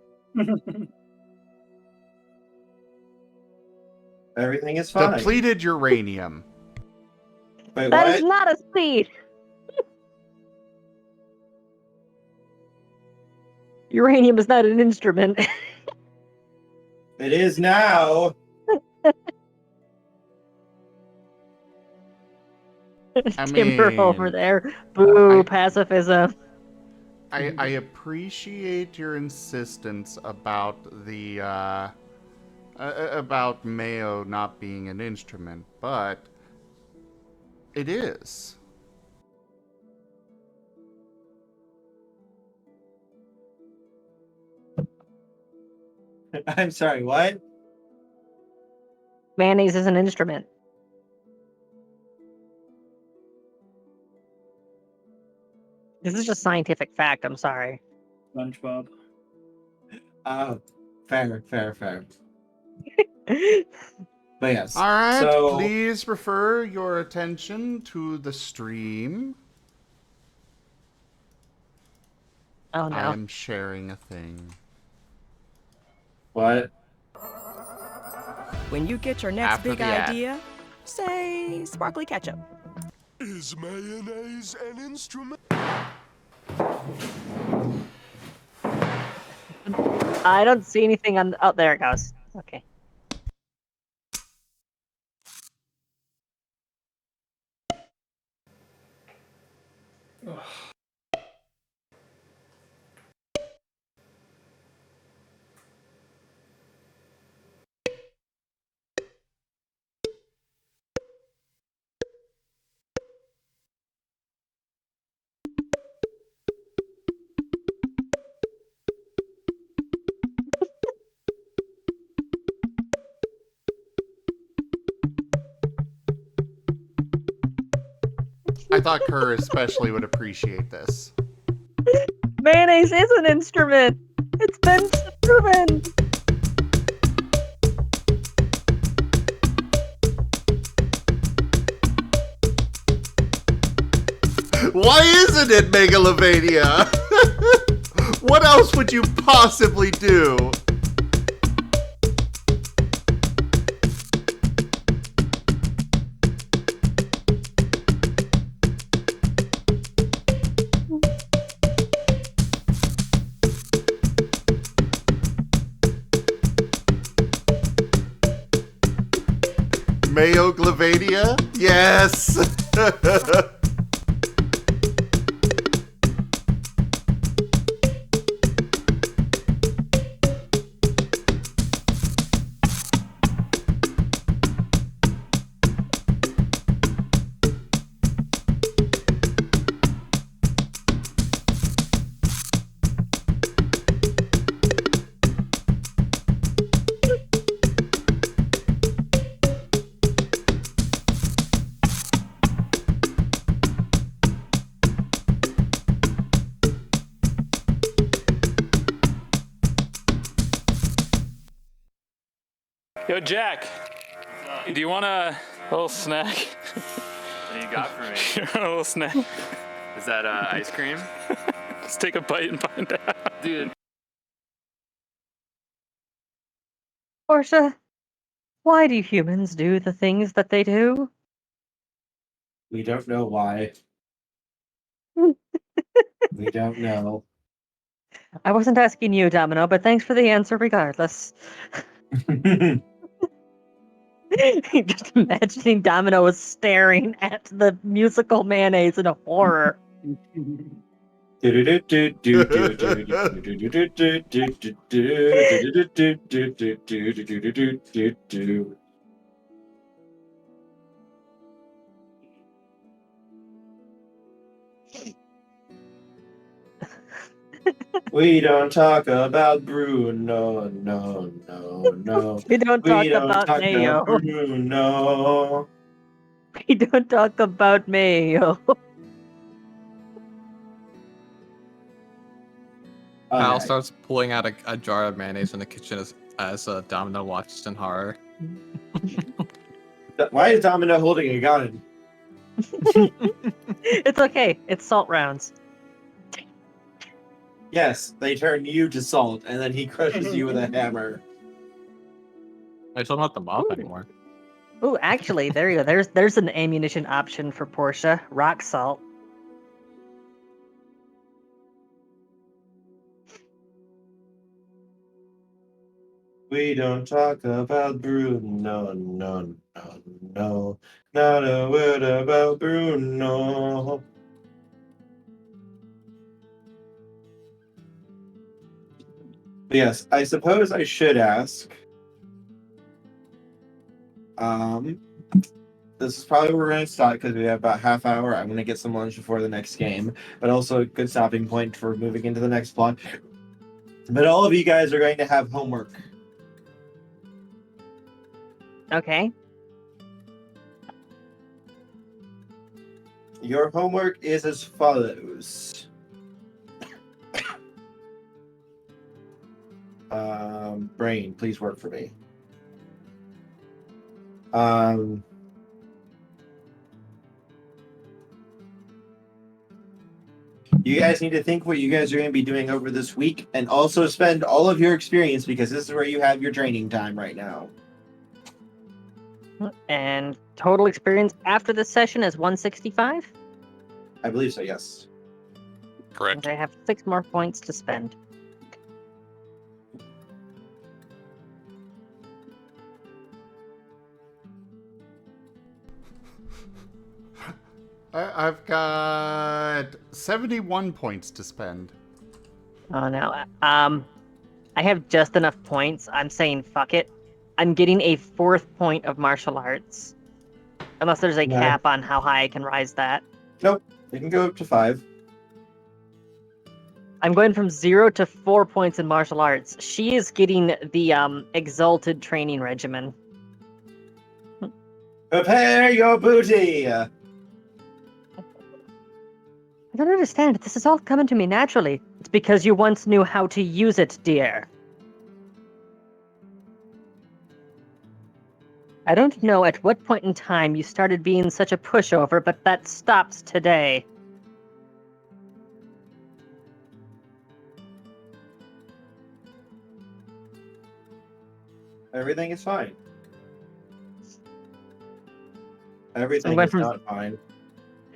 Everything is fine. Depleted uranium. Wait, That what? is not a seed! Uranium is not an instrument. It is now. Timber mean, over there. Boo, pacifism. I appreciate your insistence about the about Mayo not being an instrument, but it is. I'm sorry, what? Mayonnaise is an instrument. This is just scientific fact, I'm sorry. SpongeBob. Fair. But yes. All right, So, please refer your attention to the stream. Oh no. I'm sharing a thing. what? When you get your next After big the ad. idea, say sparkly ketchup. Is mayonnaise an instrument? I don't see anything on. Oh, there it goes. Okay. I thought Kerr especially would appreciate this. Mayonnaise is an instrument. It's been proven. Why isn't it Megalovania? What else would you possibly do? Mayo Glavania? Yes! Yo, Jack. Do you want a little snack? What do you got for me? A little snack. Is that ice cream? Let's take a bite and find out. Dude. Portia, why do humans do the things that they do? We don't know why. We don't know. I wasn't asking you, Domino, but thanks for the answer regardless. Just imagining Domino was staring at the musical mayonnaise in horror. We don't talk about Bruno, no. We don't talk about Mayo. Bruno. We don't talk about Mayo. Kyle Alright. starts pulling out a jar of mayonnaise in the kitchen as Domino watches in horror. Why is Domino holding a gun? It's okay. It's salt rounds. Yes, they turn you to salt, and then he crushes you with a hammer. I still don't have the mob anymore. Ooh, actually, there you go. There's an ammunition option for Portia. Rock salt. We don't talk about Bruno, no. Not a word about Bruno. Yes, I suppose I should ask. This is probably where we're going to stop because we have about half hour. I'm going to get some lunch before the next game, but also a good stopping point for moving into the next plot. But all of you guys are going to have homework. Okay. Your homework is as follows. Brain, please work for me. You guys need to think what you guys are going to be doing over this week and also spend all of your experience because this is where you have your training time right now. And total experience after this session is 165? I believe so, yes. Correct. And I have 6 more points to spend. I've got 71 points to spend. Oh no. I have just enough points. I'm saying fuck it. I'm getting a 4th point of martial arts. Unless there's a cap on how high I can rise that. Nope. You can go up to 5. I'm going from 0 to 4 points in martial arts. She is getting the exalted training regimen. Prepare your booty! I don't understand. This is all coming to me naturally. It's because you once knew how to use it, dear. I don't know at what point in time you started being such a pushover, but that stops today. Everything is fine. Everything went is from- not fine.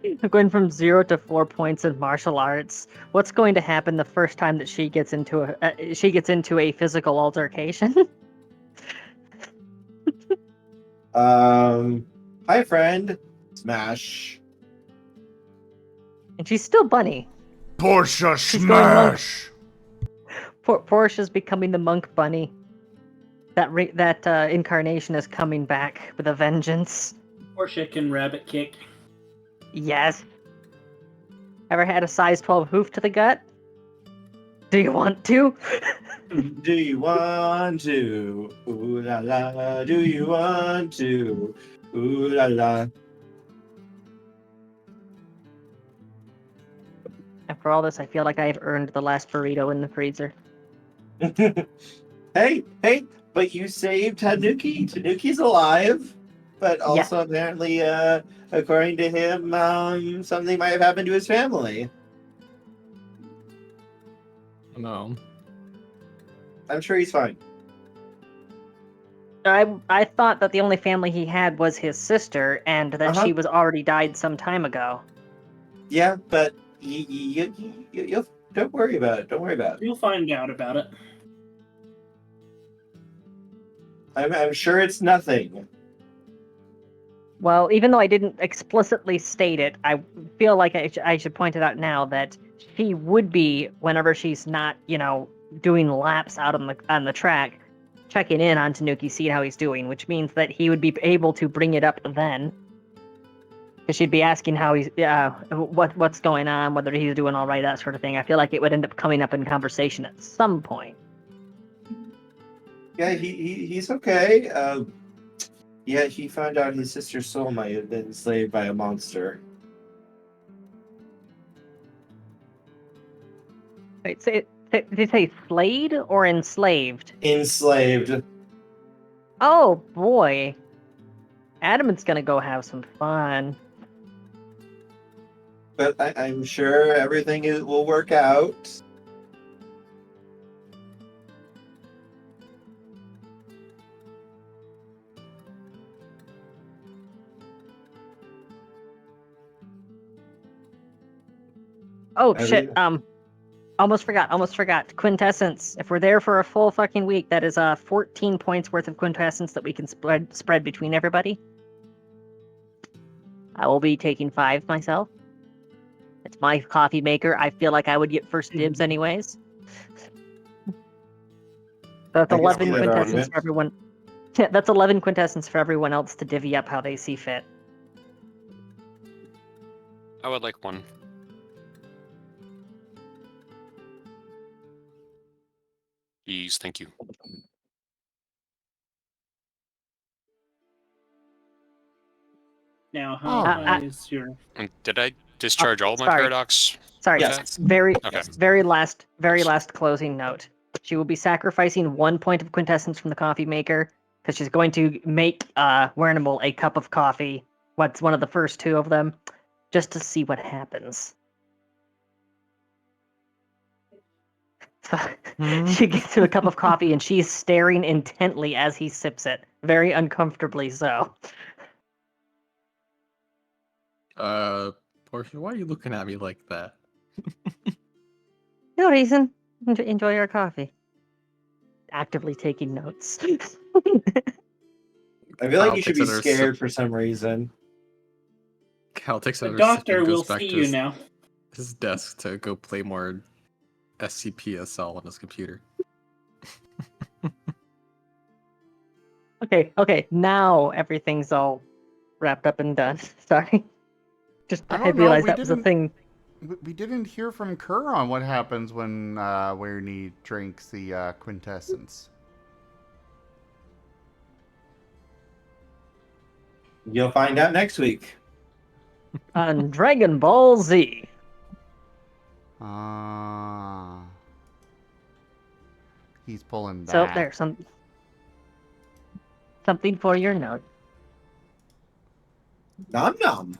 I'm going from 0 to 4 points in martial arts. What's going to happen the first time that she gets into a physical altercation? Hi, friend. Smash. And she's still bunny. Portia She's going monk. smash! Portia's becoming the monk bunny. That incarnation is coming back with a vengeance. Portia can rabbit kick. Yes. Ever had a size 12 hoof to the gut? Do you want to? Do you want to? Ooh la la. Do you want to? Ooh la la. After all this, I feel like I've earned the last burrito in the freezer. Hey, but you saved Tanuki. Tanuki's alive. But also apparently, according to him, something might have happened to his family. No. I'm sure he's fine. I thought that the only family he had was his sister, and that she was already died some time ago. Yeah, but you'll don't worry about it. Don't worry about it. You'll find out about it. I'm sure it's nothing. Well, even though I didn't explicitly state it, I feel like I should point it out now that she would be, whenever she's not, doing laps out on the track, checking in on Tanuki, seeing how he's doing, which means that he would be able to bring it up then. Because she'd be asking how he's, what's going on, whether he's doing all right, that sort of thing. I feel like it would end up coming up in conversation at some point. Yeah, he's okay. Yeah, he found out his sister's soul might have been enslaved by a monster. Wait, did you say slayed or enslaved? Enslaved. Oh boy. Adamant's gonna go have some fun. But I'm sure everything will work out. Oh shit, almost forgot. Quintessence. If we're there for a full fucking week, that is 14 points worth of quintessence that we can spread between everybody. I will be taking 5 myself. It's my coffee maker. I feel like I would get first dibs anyways. So that's 11 quintessence for everyone. Yeah, that's 11 quintessence for everyone else to divvy up how they see fit. I would like 1. Please, thank you. Now, how high is your... Did I discharge all my sorry. paradox? Sorry, Yes. very Okay. last closing note. She will be sacrificing 1 point of quintessence from the coffee maker because she's going to make Werenimal a cup of coffee. What's one of the first 2 of them, just to see what happens. So she gets him a cup of coffee and she's staring intently as he sips it, very uncomfortably so. Portia, why are you looking at me like that? No reason. Enjoy our coffee. Actively taking notes. I feel like you should be scared for some reason. Cal takes The another sip doctor and will goes back see to you now. his desk to go play more SCPSL on his computer. Okay, now everything's all wrapped up and done. Sorry. I realized that was a thing. We didn't hear from Kerr on what happens when Werenie drinks the quintessence. You'll find out next week. On Dragon Ball Z. He's pulling that. So there's something for your note. Nom nom.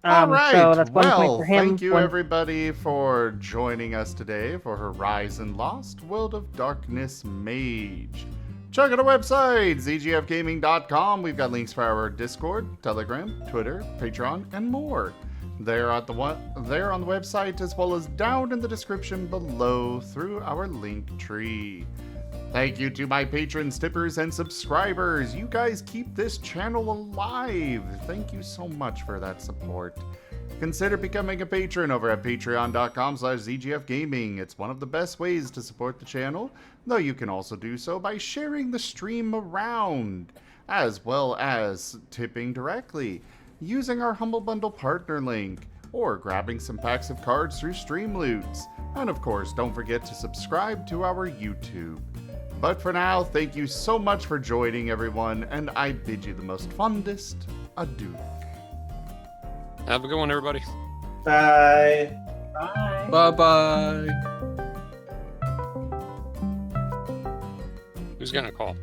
All right. So that's 1 point for him. Thank you everybody for joining us today for Horizon Lost World of Darkness Mage. Check out our website, zgfgaming.com. We've got links for our Discord, Telegram, Twitter, Patreon, and more. They're on the website as well as down in the description below through our link tree. Thank you to my patrons, tippers, and subscribers. You guys keep this channel alive. Thank you so much for that support. Consider becoming a patron over at patreon.com/zgfgaming. It's one of the best ways to support the channel, though you can also do so by sharing the stream around, as well as tipping directly, using our Humble Bundle partner link, or grabbing some packs of cards through Streamloots. And of course, don't forget to subscribe to our YouTube. But for now, thank you so much for joining, everyone, and I bid you the most fondest adieu. Have a good one, everybody. Bye. Bye. Bye-bye. Who's gonna call?